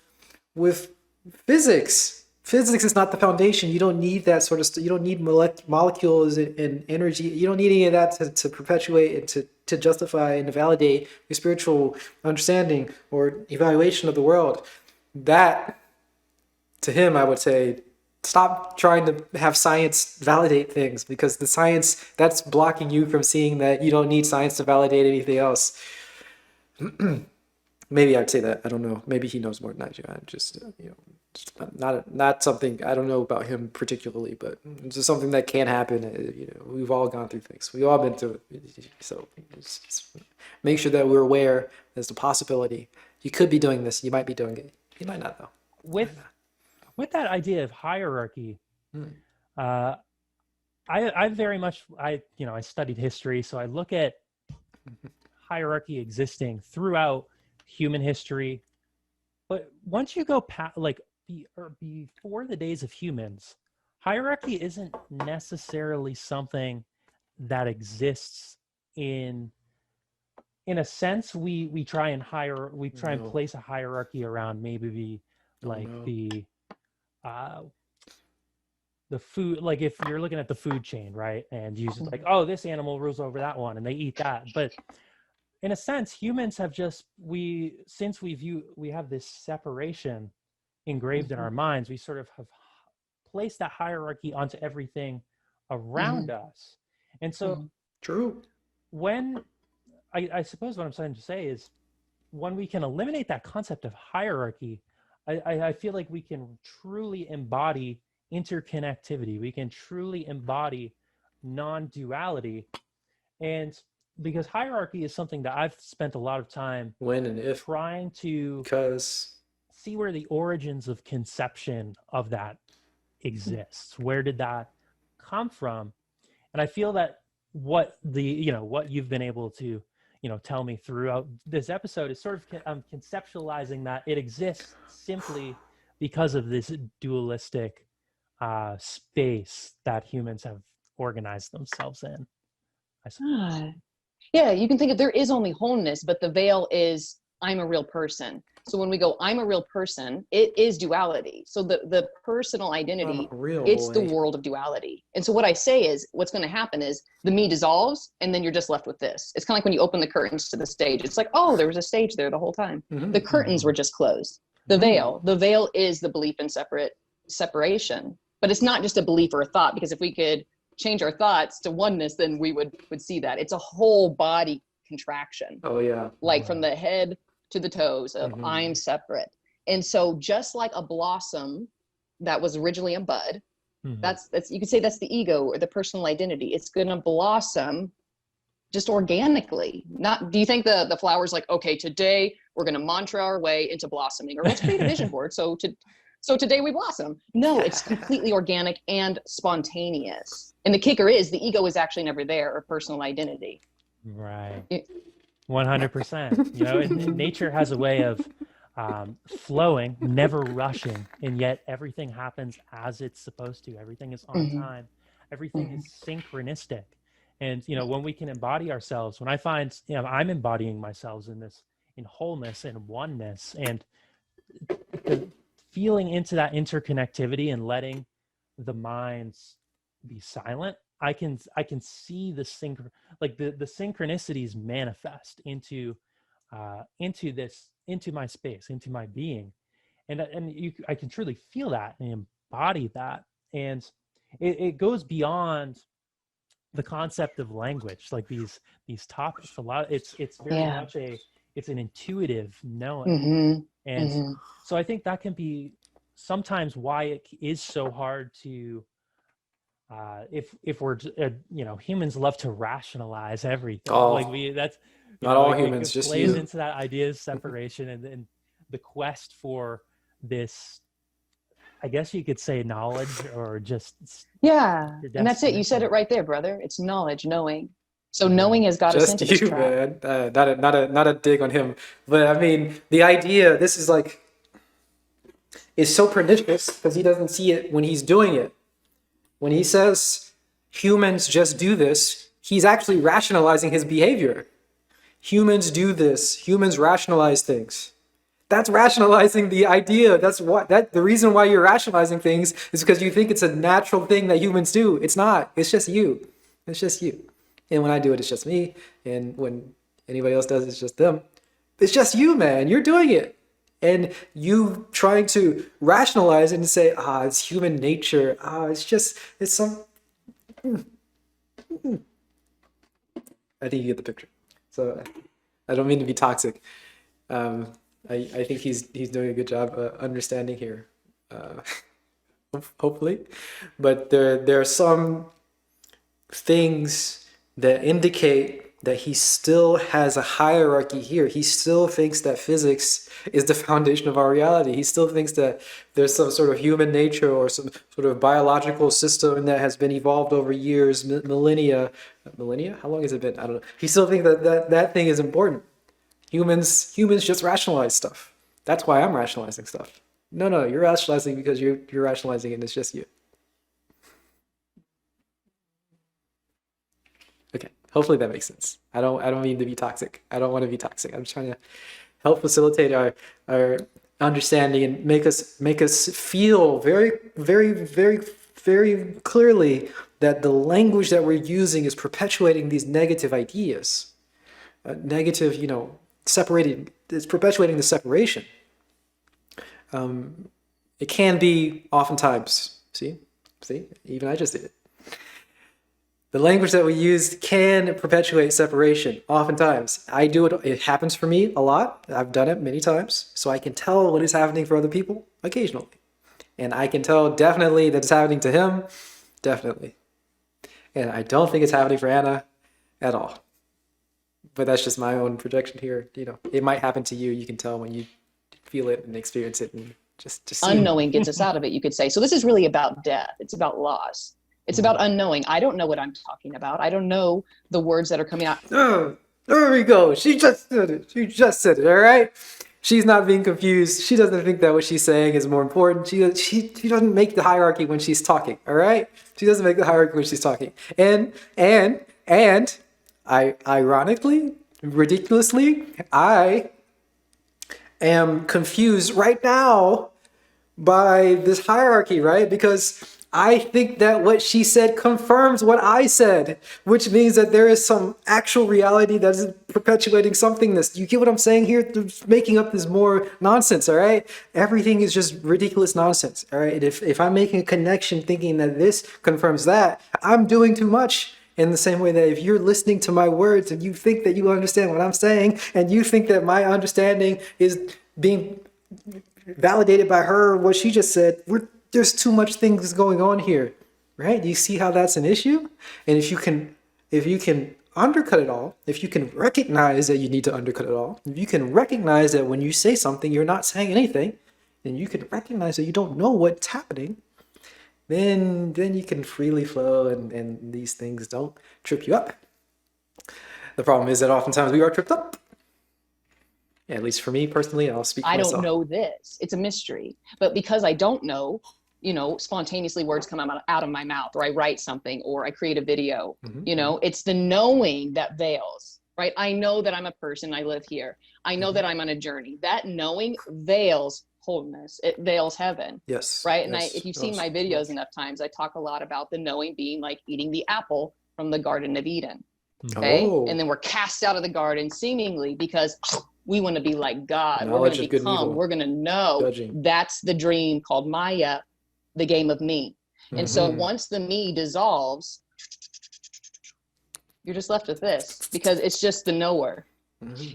A: physics. Physics is not the foundation. You don't need that sort of stuff. You don't need molecules and energy. You don't need any of that to perpetuate and to justify and to validate your spiritual understanding or evaluation of the world. That, to him, I would say, stop trying to have science validate things, because the science, that's blocking you from seeing that you don't need science to validate anything else. Maybe I'd say that. I don't know. Maybe he knows more than I do. I'm just, not something, I don't know about him particularly, but it's just something that can happen. We've all gone through things. We've all been through it. So just make sure that we're aware there's the possibility. You could be doing this. You might be doing it. You might not, though.
C: With that idea of hierarchy, I very much, I studied history, so I look at hierarchy existing throughout human history. But once you go past, before the days of humans, hierarchy isn't necessarily something that exists in a sense. We try and place a hierarchy around maybe the food, like if you're looking at the food chain, right? And you just like, oh, this animal rules over that one and they eat that. But in a sense, humans have we have this separation engraved in our minds. We sort of have placed that hierarchy onto everything around us. And so
A: true.
C: When I suppose what I'm trying to say is, when we can eliminate that concept of hierarchy, I feel like we can truly embody interconnectivity. We can truly embody non-duality. And because hierarchy is something that I've spent a lot of time trying to see where the origins of conception of that exists. Where did that come from? And I feel that what you've been able to tell me throughout this episode is sort of conceptualizing that it exists simply because of this dualistic space that humans have organized themselves in.
B: Yeah, you can think of, there is only wholeness, but the veil is I'm a real person. So when we go, I'm a real person, it is duality. So the personal identity, it's the world of duality. And so what I say is, what's going to happen is the me dissolves, and then you're just left with this. It's kind of like when you open the curtains to the stage. It's like, oh, there was a stage there the whole time. The curtains were just closed. The veil is the belief in separation. But it's not just a belief or a thought, because if we could change our thoughts to oneness, then we would see that. It's a whole body contraction.
A: Oh, yeah.
B: Like from the head to the toes of I'm separate. And so just like a blossom that was originally a bud,
C: Mhm.
B: That's you could say that's the ego or the personal identity. It's going to blossom just organically. Not, do you think the flower's like, okay, today we're going to mantra our way into blossoming, or let's create a vision board so today we blossom? No, it's completely organic and spontaneous. And the kicker is the ego is actually never there, or personal identity.
C: Right.
B: It-
C: 100%. You know, nature has a way of flowing, never rushing, and yet everything happens as it's supposed to. Everything is on
B: Mhm.
C: time. Everything is synchronistic. And, you know, when we can embody ourselves, when I find, you know, I'm embodying myself in wholeness and oneness, and the feeling into that interconnectivity and letting the minds be silent, I can see the the synchronicities manifest into my space, into my being. And I can truly feel that and embody that. And it goes beyond the concept of language, like these topics. A lot, it's very
B: yeah.
C: much it's an intuitive knowing.
B: Mm-hmm.
C: And
B: Mm-hmm.
C: so I think that can be sometimes why it is so hard to if we're you know, humans love to rationalize everything, like
A: Oh,
C: we that's, you
A: not
C: know,
A: all
C: it
A: humans, just
C: plays
A: you.
C: into that idea of separation, and the quest for this, I guess you could say, knowledge, or just
B: Yeah.
C: your
B: And that's it. You said
C: destination.
B: it right there, brother. It's knowledge, knowing. So
C: Right.
B: knowing has got us
A: Just
B: into this
A: you,
B: trap.
A: man. Not a dig on him, but I mean the idea. This is like is so pernicious because he doesn't see it when he's doing it. When he says humans just do this, he's actually rationalizing his behavior. Humans do this. Humans rationalize things. That's rationalizing the idea. That's what that the reason why you're rationalizing things is because you think it's a natural thing that humans do. It's not. It's just you. It's just you. And when I do it, it's just me. And when anybody else does it, it's just them. It's just you, man. You're doing it. And you trying to rationalize it and say, it's human nature. It's some. I think you get the picture. So I don't mean to be toxic. Um, I think he's doing a good job understanding here, uh, hopefully. But there are some things that indicate that he still has a hierarchy here. He still thinks that physics is the foundation of our reality. He still thinks that there's some sort of human nature or some sort of biological system that has been evolved over years, millennia. Millennia? How long has it been? I don't know. He still thinks that thing is important. Humans just rationalize stuff. That's why I'm rationalizing stuff. No, you're rationalizing because you're rationalizing it and it's just you. Okay, hopefully that makes sense. I don't mean to be toxic. I don't want to be toxic. I'm trying to help facilitate our understanding and make us feel very, very, very, very clearly that the language that we're using is perpetuating these negative ideas. Negative, separated. It's perpetuating the separation. It can be oftentimes. See, even I just did it. The language that we use can perpetuate separation. Oftentimes, I do it. It happens for me a lot. I've done it many times, so I can tell what is happening for other people occasionally, and I can tell definitely that it's happening to him, definitely. And I don't think it's happening for Anna at all. But that's just my own projection here. It might happen to you. You can tell when you feel it and experience it, and just see.
B: Unknowing gets us out of it, you could say. So this is really about death. It's about loss. It's about unknowing. I don't know what I'm talking about. I don't know the words that are coming out.
A: Oh, there we go. She just said it. All right. She's not being confused. She doesn't think that what she's saying is more important. She doesn't make the hierarchy when she's talking. All right. She doesn't make the hierarchy when she's talking. And I ironically, ridiculously, I am confused right now by this hierarchy, right? Because I think that what she said confirms what I said, which means that there is some actual reality that is perpetuating something. You get what I'm saying here? Making up this more nonsense, all right? Everything is just ridiculous nonsense, all right? And if I'm making a connection thinking that this confirms that, I'm doing too much. In the same way that if you're listening to my words and you think that you understand what I'm saying, and you think that my understanding is being validated by her, what she just said, there's too much things going on here, right? You see how that's an issue? And if you can undercut it all, if you can recognize that you need to undercut it all, if you can recognize that when you say something, you're not saying anything, and you can recognize that you don't know what's happening, then you can freely flow, and these things don't trip you up. The problem is that oftentimes we are tripped up. Yeah, at least for me personally, I'll speak for myself.
B: I don't know this. It's a mystery. But because I don't know, spontaneously words come out of my mouth, or I write something, or I create a video. It's the knowing that veils, right? I know that I'm a person, I live here. I know that I'm on a journey. That knowing veils wholeness. It veils heaven.
A: Yes.
B: Right. And
A: yes,
B: if you've seen my videos enough times, I talk a lot about the knowing being like eating the apple from the Garden of Eden. Okay.
A: Oh.
B: And then we're cast out of the garden seemingly because we want to be like God.
A: Knowledge
B: we're
A: of
B: going to
A: good and
B: become,
A: evil.
B: we're going to know.
A: Judging.
B: That's the dream called Maya, the game of me. And so once the me dissolves, you're just left with this because it's just the knower.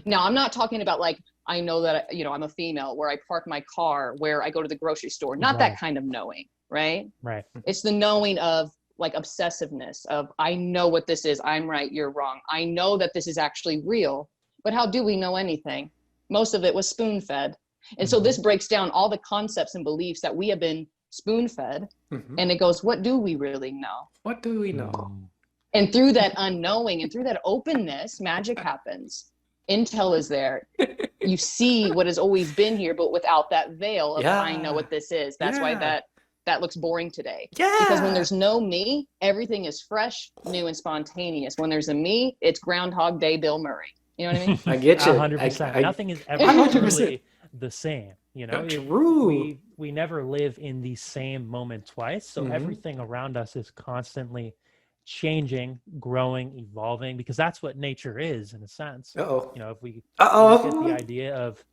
B: Now, I'm not talking about like, I know that, I'm a female, where I park my car, where I go to the grocery store, not that kind of knowing, right?
C: Right.
B: It's the knowing of like obsessiveness of, I know what this is. I'm right. You're wrong. I know that this is actually real, but how do we know anything? Most of it was spoon fed. And so this breaks down all the concepts and beliefs that we have been spoon fed. And it goes, what do we really know?
A: What do we know?
B: And through that unknowing and through that openness, magic happens. Intel is there. You see what has always been here, but without that veil of I know what this is. That's why that looks boring today.
A: Yeah.
B: Because when there's no me, everything is fresh, new, and spontaneous. When there's a me, it's Groundhog Day, Bill Murray. You know what I mean?
A: I get you.
C: 100%. Nothing is ever
A: 100%.
C: really the same.
A: True.
C: We never live in the same moment twice. So everything around us is constantly changing, growing, evolving, because that's what nature is in a sense. If we look at the idea of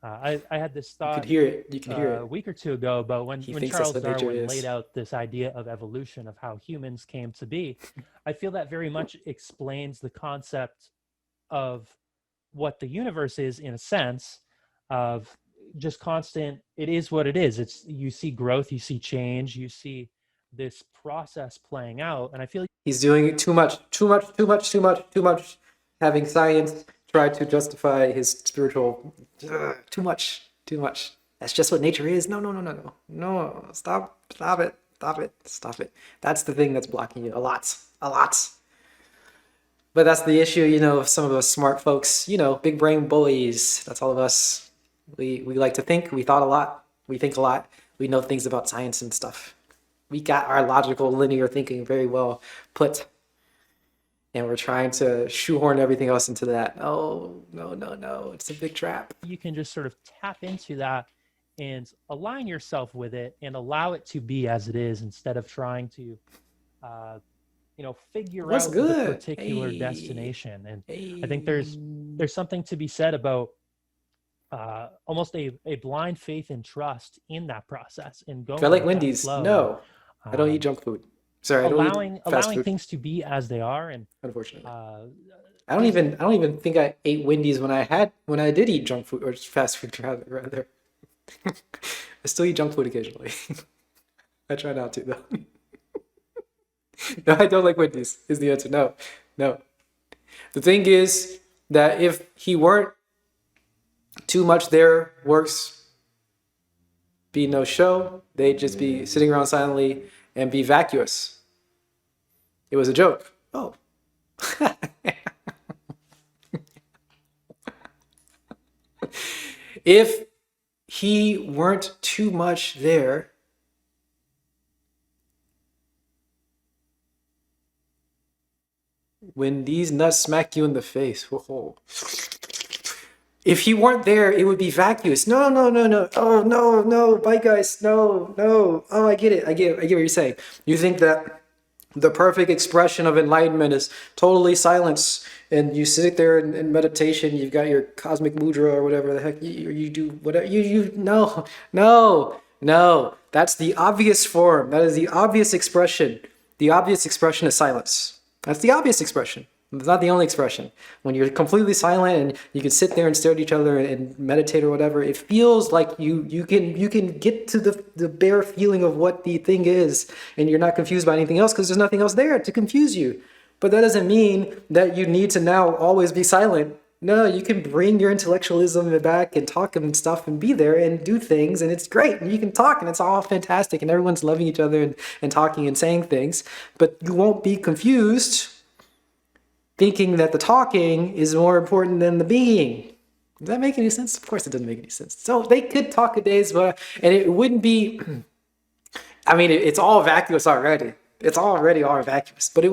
C: I had this thought
A: you can hear it
C: a week or two ago about when Charles Darwin laid out this idea of evolution, of how humans came to be. I feel that very much explains the concept of what the universe is, in a sense of just constant. It is what it is. It's, you see growth, you see change, you see this process playing out. And I feel
A: he's doing it too much, having science try to justify his spiritual, too much. That's just what nature is. No, stop it. That's the thing that's blocking you a lot. But that's the issue, of some of us smart folks, big brain boys. That's all of us. We like to think, we thought a lot, we think a lot, we know things about science and stuff. We got our logical, linear thinking very well put, and we're trying to shoehorn everything else into that. Oh, no, it's a big trap.
C: You can just sort of tap into that and align yourself with it and allow it to be as it is, instead of trying to, figure out the particular destination. And I think there's something to be said about almost a blind faith and trust in that process, and going.
A: Do I like Wendy's? No. I don't eat junk food. Sorry,
C: allowing things to be as they are, and
A: unfortunately, I don't even think I ate Wendy's when I did eat junk food, or fast food rather. I still eat junk food occasionally. I try not to though. No, I don't like Wendy's. Is the answer? No. The thing is that if he weren't too much there, works be no show, they'd just be sitting around silently and be vacuous. It was a joke. Oh. If he weren't too much there, when these nuts smack you in the face, whoa. If he weren't there, it would be vacuous. No. Oh, no. Bye, guys. No. Oh, I get it. I get what you're saying. You think that the perfect expression of enlightenment is totally silence, and you sit there in meditation, you've got your cosmic mudra or whatever the heck you do, whatever no. That's the obvious form. That is the obvious expression. The obvious expression is silence. That's the obvious expression. It's not the only expression. When you're completely silent and you can sit there and stare at each other and meditate or whatever, it feels like you can get to the bare feeling of what the thing is, and you're not confused by anything else because there's nothing else there to confuse you. But that doesn't mean that you need to now always be silent. No, you can bring your intellectualism back and talk and stuff and be there and do things, and it's great. And you can talk and it's all fantastic and everyone's loving each other and talking and saying things, but you won't be confused thinking that the talking is more important than the being. Does that make any sense? Of course it doesn't make any sense. So they could talk a days, but and it wouldn't be, I mean, it's all vacuous already. It's already all vacuous, but it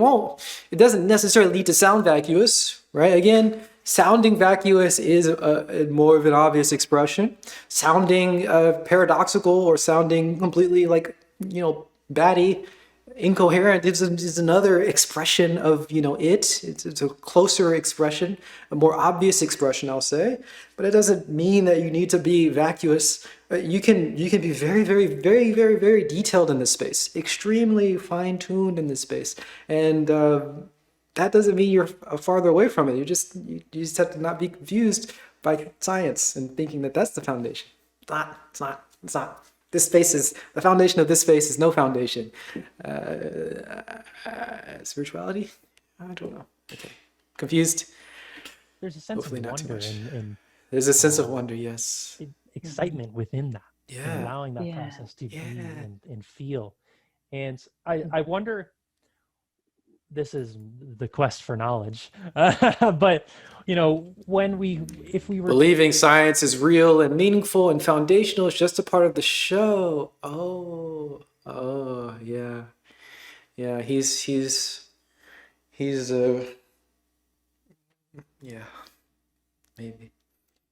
A: doesn't necessarily lead to sound vacuous, right? Again, sounding vacuous is more of an obvious expression. Sounding paradoxical or sounding completely like, batty, incoherent is another expression of, it's a closer expression, a more obvious expression, I'll say. But it doesn't mean that you need to be vacuous. You can be very, very, very, very, very detailed in this space, extremely fine-tuned in this space. And that doesn't mean you're farther away from it. You just have to not be confused by science and thinking that that's the foundation. It's not. This space is, the foundation of this space is no foundation. Spirituality? I don't know. Okay. Confused?
C: There's a sense
A: Hopefully
C: of
A: not too
C: wonder
A: much.
C: and
A: There's a sense of wonder, yes.
C: excitement within that.
A: Yeah.
C: And allowing that
B: Yeah.
C: process to be
A: Yeah.
C: and feel. And I wonder, this is the quest for knowledge, but if we were
A: Believing science is real and meaningful and foundational is just a part of the show. Oh, yeah. Yeah, he's yeah, maybe.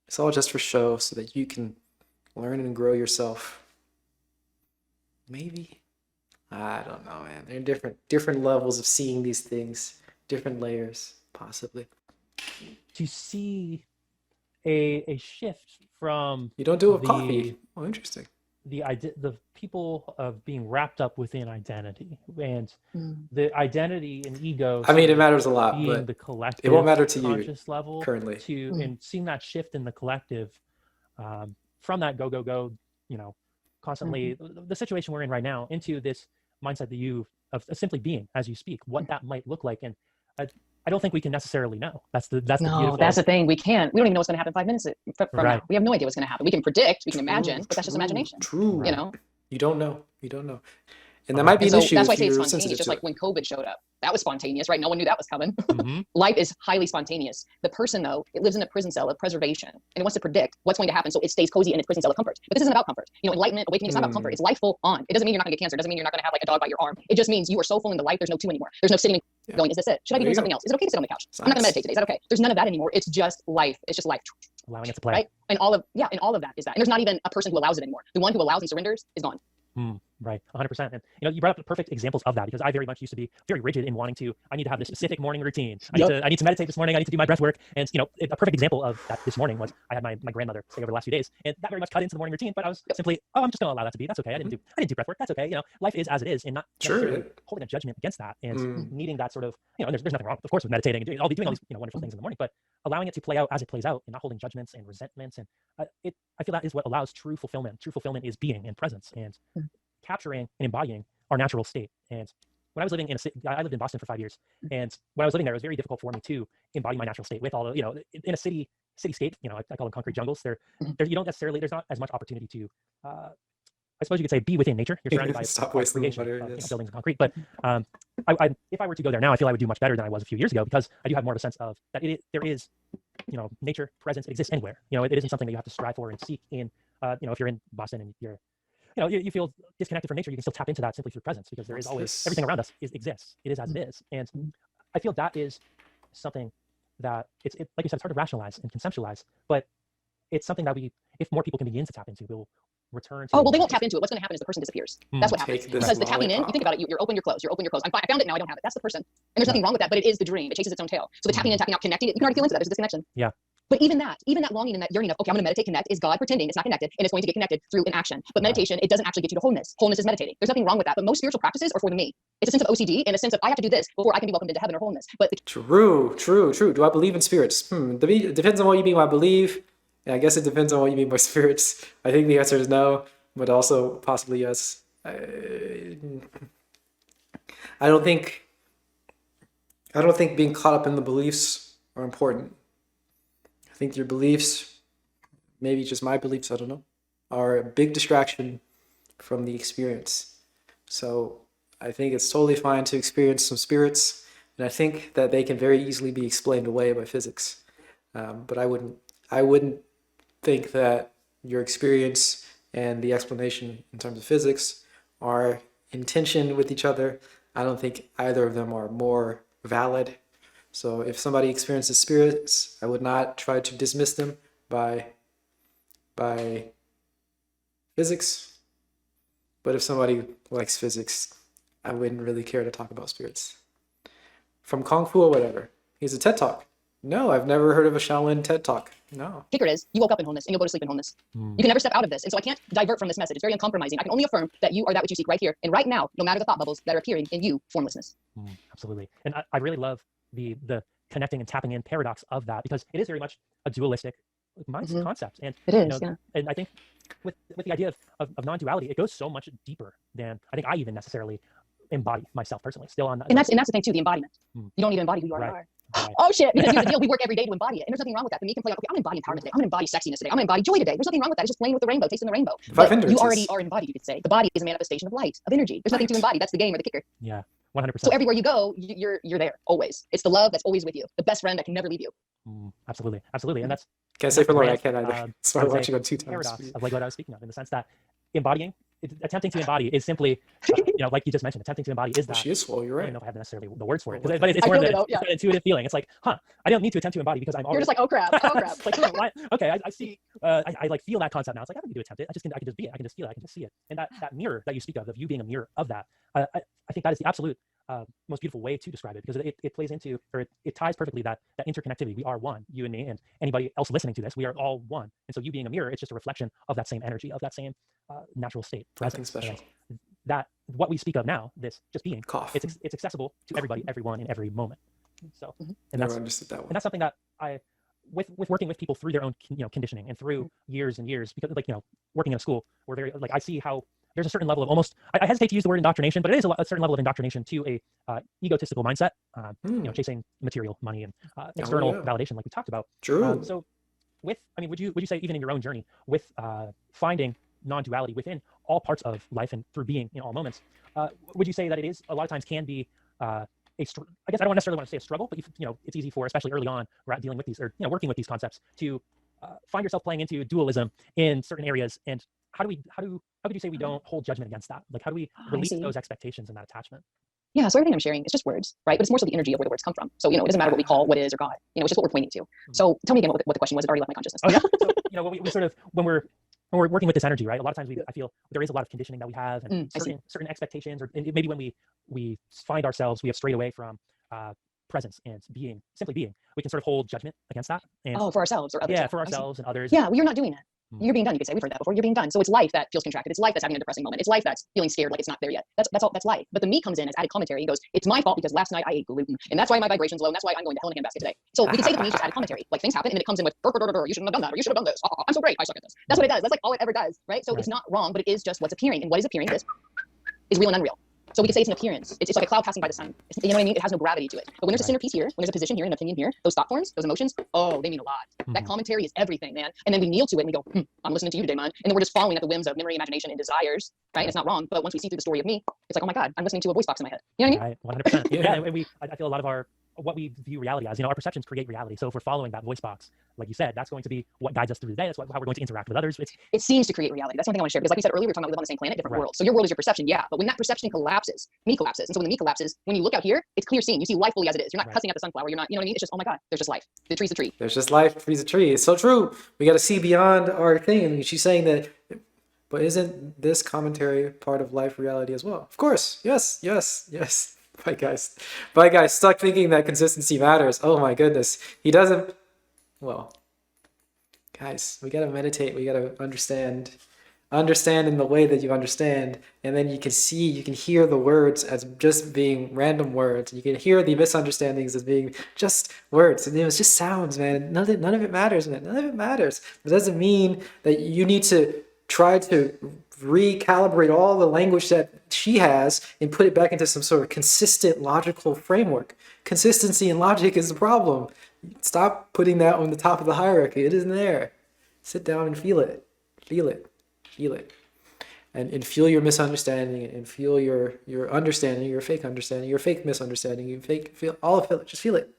A: It's all just for show so that you can learn and grow yourself. Maybe. I don't know, man. There are different levels of seeing these things, different layers, possibly.
C: to see a shift from
A: You don't do it with coffee. Oh, interesting.
C: the people of being wrapped up within identity and the identity and ego.
A: I mean, it matters a lot,
C: being
A: but
C: the collective,
A: it won't matter to you
C: conscious level
A: currently.
C: and seeing that shift in the collective from that go, constantly the situation we're in right now into this mindset that of simply being as you speak, what that might look like. And I don't think we can necessarily know. That's the beautiful.
B: That's the thing. We can't. We don't even know what's going to happen 5 minutes from
C: Right.
B: now. We have no idea what's going to happen. We can predict, we can imagine, but that's just imagination.
A: True.
B: You know.
A: You don't know. And that might be
B: And
A: an
B: so
A: issue
B: that's why I
A: if
B: say it's
A: you're
B: spontaneous.
A: sensitive
B: Just
A: to
B: like
A: it.
B: when COVID showed up, that was spontaneous, right? No one knew that was coming.
C: Mhm.
B: Life is highly spontaneous. The person, though, it lives in a prison cell of preservation, and it wants to predict what's going to happen, so it stays cozy in its prison cell of comfort. But this isn't about comfort. Enlightenment, awakening is not about comfort. It's life full on. It doesn't mean you're not going to get cancer. It doesn't mean you're not going to have like a dog bite your arm. It just means you are so full into life. There's no two anymore. There's no sitting and going, is this it? Should I be
A: There you
B: doing something
A: go.
B: else? Is it okay to sit on the couch? I'm not going to meditate today. Is that okay? There's none of that anymore. It's just life. It's just life.
C: Allowing it to play.
B: Right? And all of that is that. And there's not even a person who allows it anymore. The one who allows and surrenders is gone.
C: Right, 100%. And you brought up the perfect examples of that, because I very much used to be very rigid in wanting to. I need to have this specific morning routine. I need to meditate this morning. I need to do my breath work. And a perfect example of that this morning was I had my grandmother stay over the last few days, and that very much cut into the morning routine. But I was simply, I'm just going to allow that to be. That's okay. I didn't do breath work. That's okay. Life is as it is, and not necessarily holding a judgment against that and needing that sort of. There's nothing wrong, of course, with meditating and doing all these wonderful things in the morning, but allowing it to play out as it plays out and not holding judgments and resentments. And I feel that is what allows true fulfillment. True fulfillment is being in presence and capturing and embodying our natural state. And when I was living in a city, I lived in Boston for 5 years, and when I was living there, it was very difficult for me to embody my natural state with all the, in a city state, I call them concrete jungles. You don't necessarily, there's not as much opportunity to, I suppose you could say, be within nature. You're surrounded by
A: Stop wasting
C: creation,
A: water,
C: of,
A: yes.
C: buildings and concrete. But if I were to go there now, I feel I would do much better than I was a few years ago, because I do have more of a sense of that there is, nature, presence, it exists anywhere. It isn't something that you have to strive for and seek in, if you're in Boston and you're, you feel disconnected from nature, you can still tap into that simply through presence, because there is always everything around us exists. It is as it is. And I feel that is something that it's like you said, it's hard to rationalize and conceptualize, but it's something that if more people can begin to tap into, we'll return to.
B: Oh, well, they won't tap into it. What's going to happen is the person disappears. That's what happens.
A: Take this
B: Because the tapping in, you
A: lollipop.
B: think about it, you're open, you're closed. I found it, now I don't have it. That's the person. And there's nothing wrong with that, but it is the dream. It chases its own tail. So the tapping in, tapping out, connecting it, you can already feel into that. There's a disconnection.
C: Yeah.
B: But even that longing and that yearning of, okay, I'm going to meditate, connect, is God pretending it's not connected, and it's going to get connected through an action. But meditation, it doesn't actually get you to wholeness. Wholeness is meditating. There's nothing wrong with that. But most spiritual practices are for the me. It's a sense of OCD and a sense of I have to do this before I can be welcomed into heaven or wholeness. But
A: True. Do I believe in spirits? It depends on what you mean by believe. And I guess it depends on what you mean by spirits. I think the answer is no, but also possibly yes. I don't think being caught up in the beliefs are important. I think your beliefs, maybe just my beliefs, I don't know, are a big distraction from the experience. So I think it's totally fine to experience some spirits, and I think that they can very easily be explained away by physics. But I wouldn't think that your experience and the explanation in terms of physics are in tension with each other. I don't think either of them are more valid. So if somebody experiences spirits, I would not try to dismiss them by physics. But if somebody likes physics, I wouldn't really care to talk about spirits. From Kung Fu or whatever. He's a TED Talk. No, I've never heard of a Shaolin TED Talk. No.
B: kicker is, you woke up in wholeness and you'll go to sleep in wholeness. You can never step out of this. And so I can't divert from this message. It's very uncompromising. I can only affirm that you are that which you seek right here and right now, no matter the thought bubbles that are appearing in you, formlessness.
C: Absolutely. And I really love the connecting and tapping in paradox of that, because it is very much a dualistic mindset concept. And
B: it is, yeah.
C: And I think with the idea of non-duality, it goes so much deeper than I think I even necessarily embody myself personally. Still on that.
B: And that's the thing too, the embodiment. You don't need to embody who you already are.
C: Right.
B: Oh shit, because here's the deal, we work every day to embody it. And there's nothing wrong with that. The me can play, okay, I'm embodying empowerment today. I'm gonna embody sexiness today. I'm gonna embody joy today. There's nothing wrong with that. It's just playing with the rainbow, tasting the rainbow. But you already are embodied, you could say. The body is a manifestation of light, of energy. There's nothing to embody. That's the game or the kicker.
C: Yeah, 100%.
B: So everywhere you go, you're there, always. It's the love that's always with you. The best friend that can never leave you.
C: Absolutely. And that's...
A: Can't say for Lord, I can't either. Started watching on 2 times.
C: Paradox of like what I was speaking of, in the sense that embodying, attempting to embody is simply, like you just mentioned, attempting to embody is that.
A: She is full, you're right.
C: I don't know if I have necessarily the words for it, but it's more of an intuitive feeling. It's like, I don't need to attempt to embody because I'm already...
B: You're just like, oh crap.
C: It's like, okay, I see, I like feel that concept now. It's like, I don't need to attempt it. I can just be it. I can just feel it. I can just see it. And that mirror that you speak of you being a mirror of that, I think that is the absolute most beautiful way to describe it, because it plays into, or it ties perfectly that interconnectivity. We are one, you and me, and anybody else listening to this, we are all one. And so you being a mirror, it's just a reflection of that same energy, of that same natural state.
A: Nothing special.
C: And that what we speak of now, this just being,
A: Cough.
C: It's accessible to everybody, everyone, in every moment. So, and
A: Never understood that one.
C: And that's something that I, with working with people through their own conditioning and through years and years, because working in a school, we're very I see how there's a certain level of almost, I hesitate to use the word indoctrination, but it is a certain level of indoctrination to a egotistical mindset, chasing material, money, and external validation, like we talked about.
A: True.
C: So would you say, even in your own journey with finding non-duality within all parts of life and through being in all moments, would you say that it is a lot of times can be I guess I don't necessarily want to say a struggle, but it's easy for, especially early on, dealing with these, or working with these concepts, to find yourself playing into dualism in certain areas. And how could you say we don't hold judgment against that? Like, how do we release those expectations and that attachment?
B: Yeah, so everything I'm sharing is just words, right? But it's more so the energy of where the words come from. So, it doesn't matter what we call what is or God, it's just what we're pointing to. So tell me again what the question was. It already left my consciousness.
C: Oh, yeah. So, we sort of, when we're working with this energy, right? A lot of times I feel there is a lot of conditioning that we have, and certain expectations, or maybe when we find ourselves, we have strayed away from presence and simply being, we can sort of hold judgment against that. And
B: for ourselves or others.
C: Yeah, for ourselves and others.
B: Yeah, well, you're not doing it. You're being done. You could say, we've heard that before. You're being done. So it's life that feels contracted. It's life that's having a depressing moment. It's life that's feeling scared, like it's not there yet. That's all. That's life. But the me comes in as added commentary and goes, it's my fault because last night I ate gluten, and that's why my vibration's low, and that's why I'm going to hell in a handbasket today. So we can say that the me is just added commentary. Like, things happen, and then it comes in with, you shouldn't have done that, or you should have done this. I'm so great. I suck at this. That's what it does. That's like all it ever does, right? So it's not wrong, but it is just what's appearing, and what is appearing is real and unreal. So we could say it's an appearance. It's like a cloud passing by the sun. You know what I mean? It has no gravity to it. But when there's a centerpiece here, when there's a position here, an opinion here, those thought forms, those emotions, they mean a lot. That commentary is everything, man. And then we kneel to it and we go, I'm listening to you today, man. And then we're just following at the whims of memory, imagination, and desires, right? It's not wrong. But once we see through the story of me, it's like, oh my God, I'm listening to a voice box in my head. You know what I mean?
C: Right, 100%. Yeah, and I feel a lot of what we view reality as, our perceptions create reality. So if we're following that voice box, like you said, that's going to be what guides us through the day. That's how we're going to interact with others. It
B: seems to create reality. That's one thing I want to share, because like we said earlier, we're talking about we live on the same planet, different worlds. So your world is your perception, yeah. But when that perception collapses, me collapses. And so when the me collapses, when you look out here, it's clear seeing. You see life fully as it is. You're not cussing at the sunflower. You're not, you know what I mean? It's just, oh my God, there's just life. The tree's a tree.
A: There's just life. The tree's a tree. It's so true. We got to see beyond our thing. And she's saying that, but isn't this commentary part of life reality as well? Of course. Yes. Bye guys. Stuck thinking that consistency matters. Oh my goodness. He doesn't. Well, Guys, we gotta meditate. We gotta understand in the way that you understand, and then you can hear the words as just being random words. You can hear the misunderstandings as being just words, and it's just sounds, man. None of it matters, man. None of it matters. It doesn't mean that you need to try to recalibrate all the language that she has and put it back into some sort of consistent logical framework. Consistency and logic is the problem. Stop putting that on the top of the hierarchy. It isn't there. Sit down and feel it. Feel it. Feel it. And feel your misunderstanding, and feel your understanding, your fake misunderstanding, feel all of it. Just feel it.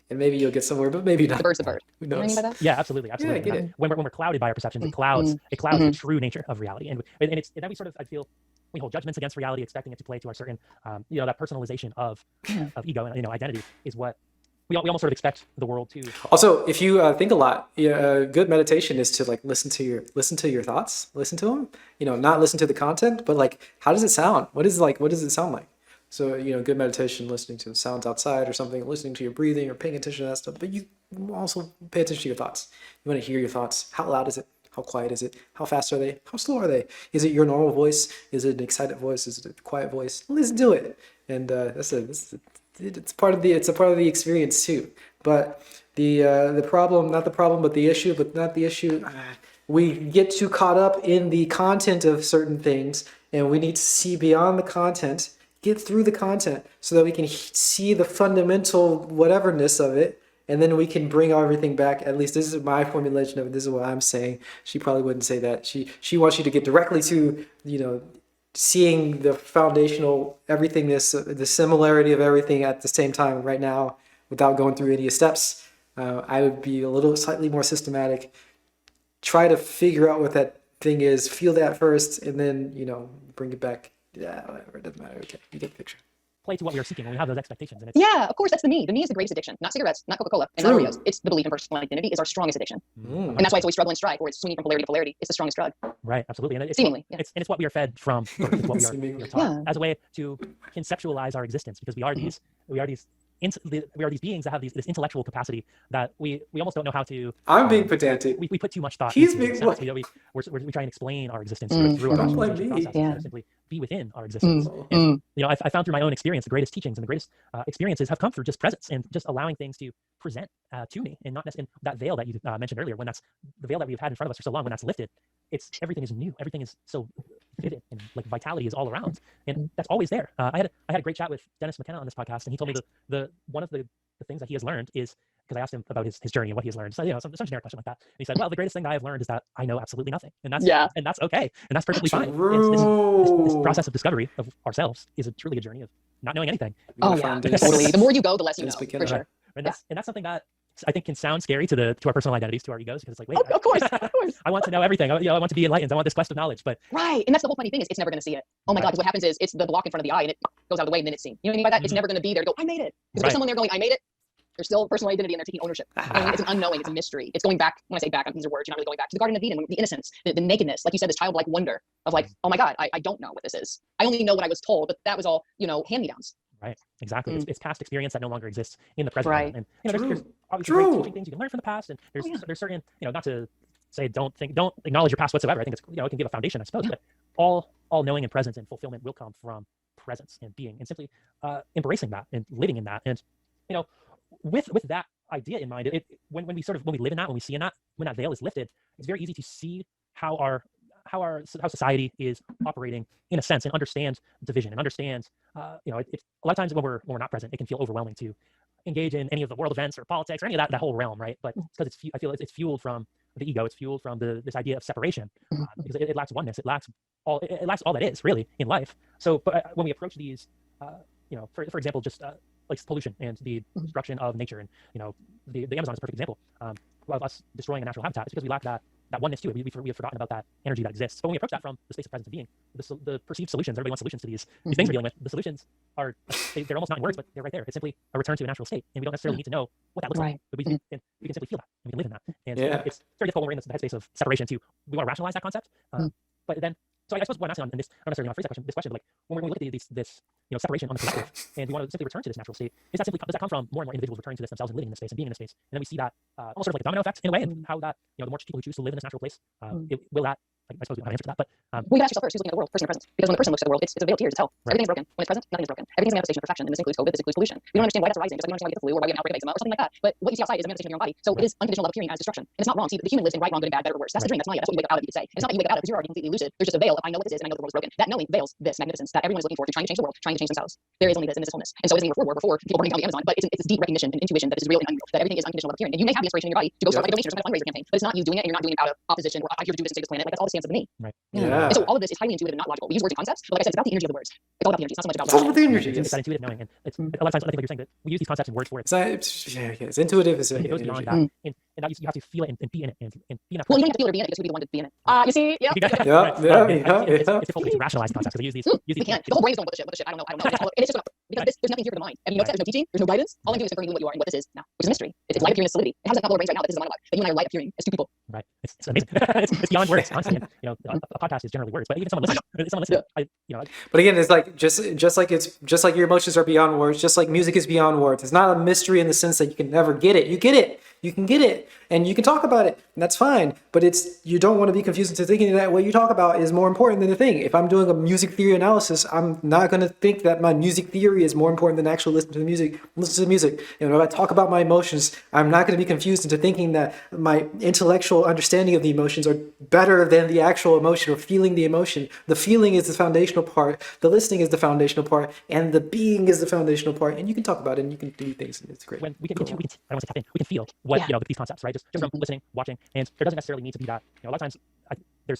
A: And maybe you'll get somewhere, but maybe not.
B: The bird's a bird.
A: Who knows?
C: Yeah, absolutely.
A: Yeah, I get it.
C: When we're clouded by our perceptions, it clouds the true nature of reality, and then we sort of, I feel, we hold judgments against reality, expecting it to play to our certain, that personalization of ego and identity is what we almost sort of expect the world to.
A: Also, if you think a lot, good meditation is to like listen to your thoughts, listen to them. Not listen to the content, but like, how does it sound? What does it sound like? So, good meditation, listening to the sounds outside or something, listening to your breathing or paying attention to that stuff. But you also pay attention to your thoughts. You want to hear your thoughts. How loud is it? How quiet is it? How fast are they? How slow are they? Is it your normal voice? Is it an excited voice? Is it a quiet voice? Listen to it. And it's part of the experience too. But the problem, not the problem, but the issue, we get too caught up in the content of certain things, and we need to see beyond the content, get through the content, so that we can see the fundamental whateverness of it, and then we can bring everything back. At least this is my formulation of it. This is what I'm saying. She probably wouldn't say that. She wants you to get directly to, seeing the foundational everythingness, the similarity of everything at the same time right now, without going through any steps. I would be a little slightly more systematic. Try to figure out what that thing is. Feel that first, and then bring it back. Yeah, whatever. It doesn't matter. Okay, you get the picture.
C: Play to what we are seeking when we have those expectations. And
B: yeah, of course, that's the me. The me is the greatest addiction, not cigarettes, not Coca-Cola, and not Oreos. It's the belief in personal identity is our strongest addiction. And that's why it's always struggle and strife, or it's swinging from polarity to polarity. It's the strongest drug.
C: Right, absolutely. And it's,
B: seemingly,
C: it's what we are fed from, it's what we are taught as a way to conceptualize our existence, because we are these beings that have this intellectual capacity that we almost don't know how to.
A: I'm being pedantic.
C: We put too much thought.
A: He's
C: into
A: being.
C: We try and explain our existence through our process, or simply be within our existence. And, I found through my own experience, the greatest teachings and the greatest experiences have come through just presence and just allowing things to present to me, and not necessarily that veil that you mentioned earlier. When that's the veil that we've had in front of us for so long, when that's lifted, everything is new. Everything is so vivid, and like vitality is all around, and that's always there. I had a great chat with Dennis McKenna on this podcast, and he told me the one of the things that he has learned is, because I asked him about his journey and what he has learned. So, some generic question like that. And he said, well, the greatest thing that I have learned is that I know absolutely nothing. And that's okay. And that's perfectly fine. This process of discovery of ourselves is truly a journey of not knowing anything.
B: Oh, yeah, totally. The more you go, the less you know, for sure.
C: And that's something that I think can sound scary to our personal identities, to our egos, because it's like, wait,
B: of course.
C: I want to know everything. I want to be enlightened. I want this quest of knowledge. But
B: right, and that's the whole funny thing is it's never going to see it. Oh my God, because what happens is it's the block in front of the eye, and it goes out of the way, and then it's seen. You know what I mean by that? It's never going to be there to go, I made it. Because there's someone there going, I made it. There's still personal identity, and they're taking ownership. It's an unknowing. It's a mystery. It's going back. When I say back, these are words. You're not really going back to the Garden of Eden, the innocence, the nakedness, like you said, this childlike wonder of like, oh my God, I don't know what this is. I only know what I was told, but that was all hand-me-downs.
C: Right, exactly. It's past experience that no longer exists in the present.
B: Right.
C: And there's obviously great teaching things you can learn from the past, and there's certain, not to say don't acknowledge your past whatsoever. I think it's it can give a foundation, I suppose. But all knowing and presence and fulfillment will come from presence and being, and simply embracing that and living in that. And with that idea in mind, when we live in that, when we see in that, when that veil is lifted, it's very easy to see how society is operating in a sense, and understand division, and understand a lot of times when we're not present, it can feel overwhelming to engage in any of the world events or politics or any of that whole realm, right? But because I feel it's fueled from the ego, it's fueled from this idea of separation, because it lacks oneness, it lacks all that is really in life. So, but when we approach these, for example, just like pollution and the destruction of nature, and the Amazon is a perfect example of us destroying a natural habitat. It's because we lack that oneness to it. We have forgotten about that energy that exists. But when we approach that from the space of presence of being, the perceived solutions, everybody wants solutions to these things we're dealing with. The solutions are they're almost not in words, but they're right there. It's simply a return to a natural state, and we don't necessarily need to know what that looks like, but we can simply feel that, and we can live in that. And it's very difficult when we're in the headspace of separation to we want to rationalize that concept, but then. So I suppose what I'm asking on this, not necessarily on phrase that question, this question, like when we look at this separation on the collective, and we want to simply return to this natural state, does that come from more and more individuals returning to this themselves and living in this space and being in this space? And then we see that almost sort of like a domino effect in a way, and how that the more people who choose to live in this natural place, will that, I suppose we don't have an answer to that, but
B: well, you ask yourself first, who's looking at the world, person or presence? Because when the person looks at the world, it's a veiled tear to tell.
C: Right.
B: Everything's broken. When it's present, nothing is broken. Everything's a manifestation of perfection, and this includes COVID, this includes pollution. We don't understand why that's arising, just like we don't understand why we get the flu or why we have an outbreak of eczema or something like that. But what you see outside is a manifestation of your own body. So it is unconditional love appearing as destruction. And it's not wrong. See, the human lives in right, wrong, good, and bad, better, or worse. That's the dream. That's Maya. That's what you wake up out of, you could say. And it's not that you wake up out of because you're already completely lucid. There's just a veil of I know what this is and I know the world is broken. That knowing veils this magnificence that everyone is looking for, trying to change the world, trying to change themselves. There is only this, and this is wholeness. And so it's before people burning down the Amazon, but it's deep recognition and intuition that is real and unreal, that everything is unconditional love appearing. And you may have the inspiration in your body to go start like a donation or some kind of fundraising campaign, but it's not you doing it, and you're not doing it out of opposition or I'm here to do this and save this planet. Like that's all the stance of the me.
C: right.
A: Yeah.
B: And so all of this is highly intuitive and not logical. We use words and concepts, but like I said, it's about the energy of the words. It's all about the energy. It's not so much about
A: It's all about the energy.
C: It's that intuitive knowing, and it's a lot of times I think like you're saying that we use these concepts and words for it.
A: It's intuitive.
C: It goes beyond that, and now you have to feel it and be in it and be in that.
B: well, you don't have to feel it or be in it because we be the one to be in it. You see, yeah.
C: It's difficult to rationalize the concepts because use these.
B: We can't. The whole brain is going, what the shit. I don't know. And it's just because there's nothing here for the mind. And you notice that there's no teaching, there's no guidance. All I'm doing is confirming what you are and what this is now, which is a mystery. It's light appearing as solidity. It has that couple of brains right now that this is a monologue. That you and I are light appearing as two people.
C: Right. It's amazing. it's beyond words, honestly. And, a podcast is generally words, but even someone listening,
A: But again, it's like just like your emotions are beyond words, just like music is beyond words. It's not a mystery in the sense that you can never get it. You get it. You can get it, and you can talk about it, and that's fine. But you don't want to be confused into thinking that what you talk about is more important than the thing. If I'm doing a music theory analysis, I'm not going to think that my music theory is more important than actually listening to the music. Listen to the music. If I talk about my emotions, I'm not going to be confused into thinking that my intellectual understanding of the emotions are better than the actual emotion or feeling the emotion. The feeling is the foundational part. The listening is the foundational part, and the being is the foundational part. And you can talk about it, and you can do things. And it's great.
C: When we can, I don't want to tap in. We can feel what these concepts, right? Just from listening, watching, and there doesn't necessarily need to be that. A lot of times, we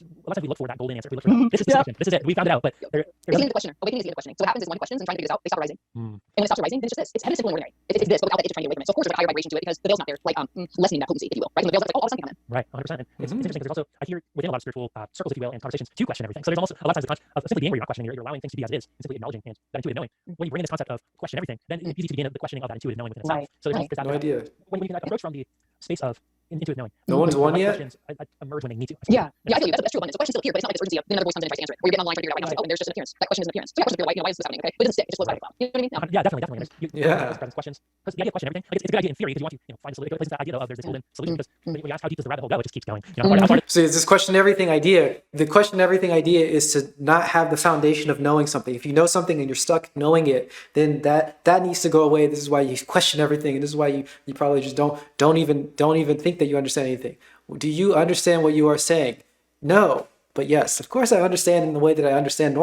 C: look for that golden answer. We look for this is the question. This is it. We found it out. But
B: awakening is the questioner. Awakening is the questioning. So what happens is one questions and trying to figure this out, they stop arising. And when it stops arising, then it's just this. It's heavy, simple, and ordinary. It's this, but without the itch of trying to get away from it. So of course there's a higher vibration to it because the veil's not there, like lessening that potency, if you will. Right? When the veil's like, all of a sudden come in.
C: Right, 100%. And it's interesting because there's also I hear within a lot of spiritual circles, if you will, and conversations to question everything. So there's almost a lot of times of simply being where you're not questioning, you're allowing things to be as it is, and simply acknowledging and that intuitive knowing. When you bring in this concept of question everything, then it's easy to begin the questioning of that intuitive knowing within itself. So there's that
A: no idea.
C: When you can approach from the space of intuitive knowing.
A: No one's won yet?
C: Questions emerge when they need to.
B: Yeah, I feel you. That's true abundance. The questions still appear, but it's not like this urgency of then another voice comes in and tries to answer it. Where you're getting online trying to figure it out right now. It's like, and there's just an appearance. That question is an appearance. So yeah, questions feel like, why is this happening? Okay, but it doesn't stick. It just flows by the cloud. You know what I mean?
C: Yeah, definitely. Presence questions. Because the idea of question everything, like it's a good idea in theory because you want to find a solution. It plays into that idea of there's this golden solution because when you ask how deep does the rabbit hole go, it just keeps going.
A: So it's this question everything idea. The question everything idea is to not have the foundation of knowing something. If you know something and you're stuck knowing it, then that needs to go away. This is why you question everything, and this is why you probably just don't even think that you understand anything. Do you understand what you are saying? No. But yes, of course I understand in the way that I understand in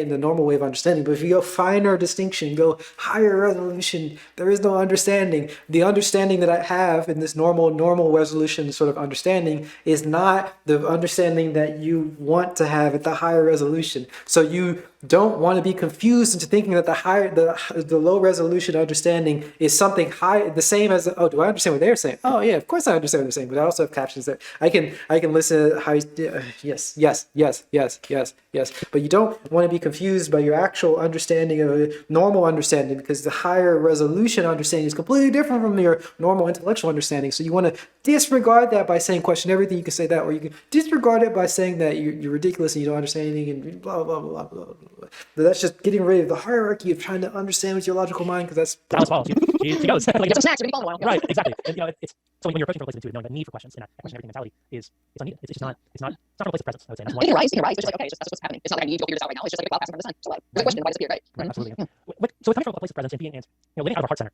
A: the normal way of understanding. But if you go finer distinction, go higher resolution, there is no understanding. The understanding that I have in this normal resolution sort of understanding is not the understanding that you want to have at the higher resolution. So you don't want to be confused into thinking that the low resolution understanding is something high, the same as, oh, do I understand what they're saying? Oh yeah, of course I understand what they're saying, but I also have captions there. I can listen to how, yes. But you don't want to be confused by your actual understanding of a normal understanding, because the higher resolution understanding is completely different from your normal intellectual understanding. So you want to disregard that by saying question everything. You can say that, or you can disregard it by saying that you're ridiculous and you don't understand anything and blah, blah, blah, blah, blah. That's just getting rid of the hierarchy of trying to understand with your logical mind, because that's
C: how she goes. Like,
B: get some snacks, you're gonna be following a while.
C: Right, exactly. And, it's so when you're approaching from a place of intuitive knowing, that need for questions and that question everything mentality is unneeded. It's not from a place of presence, I would say. That's
B: It can rise, but it's just like, okay, that's what's happening. It's not like I need to go figure this out right now. It's just like a cloud passing from the sun. So like, there's a question, why does it appear, right?
C: Right, absolutely. So it's coming from a place of presence and being and living out of our heart center.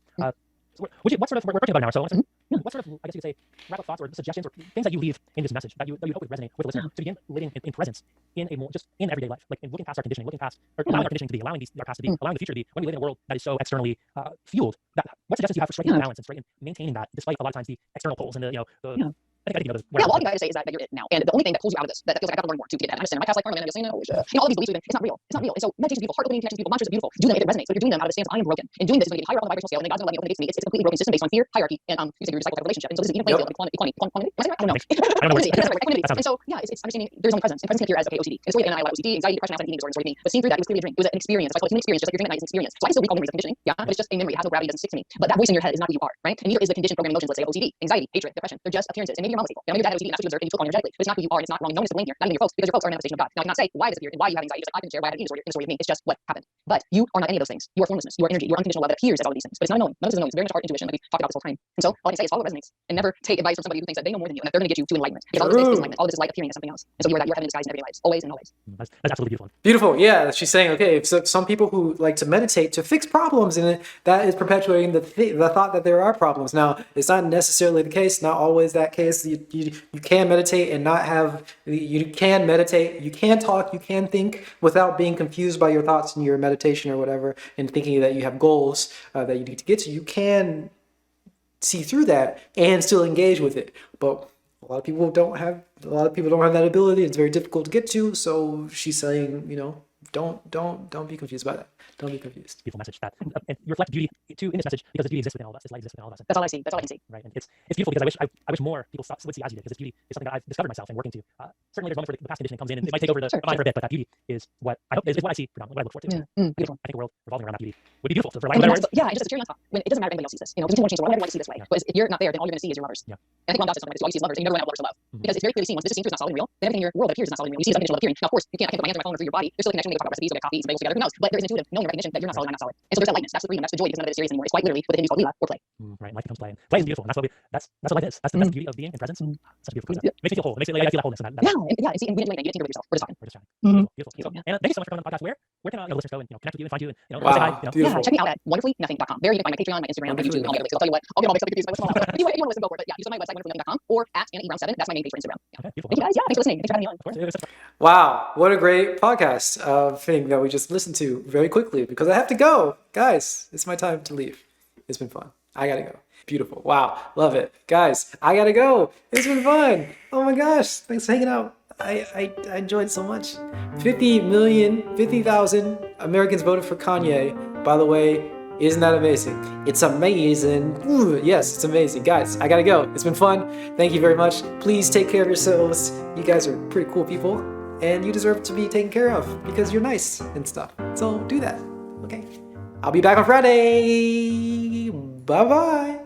C: What sort of, we're talking about an hour, so what sort of, I guess you could say, wrap-up thoughts or suggestions or things that you leave in this message that you hope would resonate with the listener to begin living in presence in a more, just in everyday life, like in looking past our conditioning, allowing our conditioning to be, allowing our past to be, allowing the future to be, when we live in a world that is so externally fueled. What suggestions you have for striking balance and maintaining that, despite a lot of times the external poles and I think
B: all I can say is that you're it now. And the only thing that pulls you out of this, that feels like I got to learn more to get that. I understand my past life karma, and I'm just saying, all these beliefs, it's not real. It's not real. And so meditation's beautiful, heart opening connections beautiful, mantras are beautiful. Do them if it resonates. But you're doing them out of the stance I am broken. And doing this is going to get higher on the vibrational scale, and then God's going to let me open the gates to me. It's a completely broken system based on fear, hierarchy, and you said your disciple type relationship. And so this is even playing field, like quantity. I don't know. And so yeah, it's understanding there's only presence. And presence can appear as okay, OCD. And so we have OCD, anxiety, depression, anxiety, eating disorders, but seeing through that, it was clearly a dream. It was an experience. That's why it's a human experience, just like your dream at night is an experience. So I can still recall memories of conditioning, yeah, but it's just a memory. It has no gravity, it doesn't stick to me. But that voice in your head is not who you are, right? And neither is the conditioned programming emotions, let's say OCD, anxiety, hatred, depression. They're just appearances. And maybe your mom was evil. Maybe your dad was evil, and that's what you observed, and you feel energetically. But it's not who you are, and it's not wrong. No one is to blame here. Not even your folks, because your folks are a manifestation of God. Now, I cannot say why this appeared and why you have anxiety. Just like I can share why I had an eating disorder in the story of me. It's just what happened. But you are not any of those things. You are formlessness. You are energy. You are unconditional love that appears as all of these things. But it's not knowing. None of this is knowing. It's very much art intuition that we talked about this whole time. And so all I can say is follow what resonates, and never take advice from somebody who thinks that they know more than you and that they're going to get you to enlightenment. Because all of this is enlightenment. All of this is light appearing as something else. And so you are that. You are having disguise in everyday lives, always and always.
C: That's absolutely beautiful.
A: Beautiful. Yeah, she's saying, okay, so some people who like to meditate to fix problems, and that is perpetuating the thought that there are problems. Now, it's not necessarily the case, not always that case. You can meditate and not have, you can meditate, you can talk, you can think without being confused by your thoughts in your meditation or whatever, and thinking that you have goals that you need to get to. You can see through that and still engage with it. But a lot of people don't have that ability. It's very difficult to get to. So she's saying, don't be confused by that. Don't be confused.
C: Beautiful message. That and you reflect beauty too in this message because the beauty exists within all of us. This light exists within all of us.
B: That's all I see. That's all I can see.
C: Right, and it's beautiful because I wish more people would see as you did, because this beauty is something that I've discovered myself and working to. Certainly, there's moments where the past conditioning comes in and it might take over the mind for a bit, but that beauty is what I hope is what I see predominantly, what I look forward to.
B: Yeah.
C: Beautiful. I think a world revolving around that beauty would be beautiful for lack of better words.
B: Yeah, and just as a cherry on top, when it doesn't matter if anybody else sees this. We continue to change the world. Everyone wants to see this way.
C: Yeah.
B: But if you're not there, then all you're going to see is your lovers.
C: Yeah.
B: And I think Ram Dass says something like this: all you see is lovers, and you never run out of lovers to love. Because it's very clearly seen once this is seen through, it's not solid and real. Then everything in your world that appears is not solid and real. You see it's unconditional appearing. Now, of course, I can't put my hands on my phone or through your body. There's still a connection. We talk about recipes, we get coffee, some bagels together, who knows? But there is intuitive knowing and recognition that you're not solid and I'm not solid. And so there's that lightness. That's the freedom. That's the joy, because none of it is serious anymore. It's quite literally what the Hindus call lila or play.
C: Right, life becomes play. And play is beautiful. And that's what life is. That's the beauty of being in presence. Such a beautiful concept. Makes me feel whole. It makes me like I feel that wholeness. And
B: And see, and we didn't like it. You didn't tinker with yourself. We're just talking.
C: we're just chatting. Beautiful. So, and thank you so much for coming on the podcast. Where can the listeners go and connect with you and find you and say hi?
A: Beautiful.
B: Check me out at wonderfullynothing.com. There you can find my Patreon, my Instagram, my YouTube, all my other places. I'll tell you what, I'll get all mixed up confused. If you want to listen, go for it. But yeah, you just on my website, wonderfullynothing.com, or at AnnaEBrown7. That's my main page for Instagram.
C: Okay, beautiful.
B: Thank you guys. Yeah, thanks for listening. Thanks for having me on.
C: Of course, it was such
A: Wow, what a great podcast thing that we just listened to very quickly, because I have to go. Guys, it's my time to leave. It's been fun. I gotta go. Beautiful. Wow, love it. Guys, I gotta go. It's been fun. Oh my gosh, thanks for hanging out. I enjoyed so much. 50,000 Americans voted for Kanye. By the way, isn't that amazing? It's amazing. Ooh, yes, it's amazing. Guys, I gotta go. It's been fun. Thank you very much. Please take care of yourselves. You guys are pretty cool people, and you deserve to be taken care of because you're nice and stuff. So do that, okay? I'll be back on Friday. Bye-bye.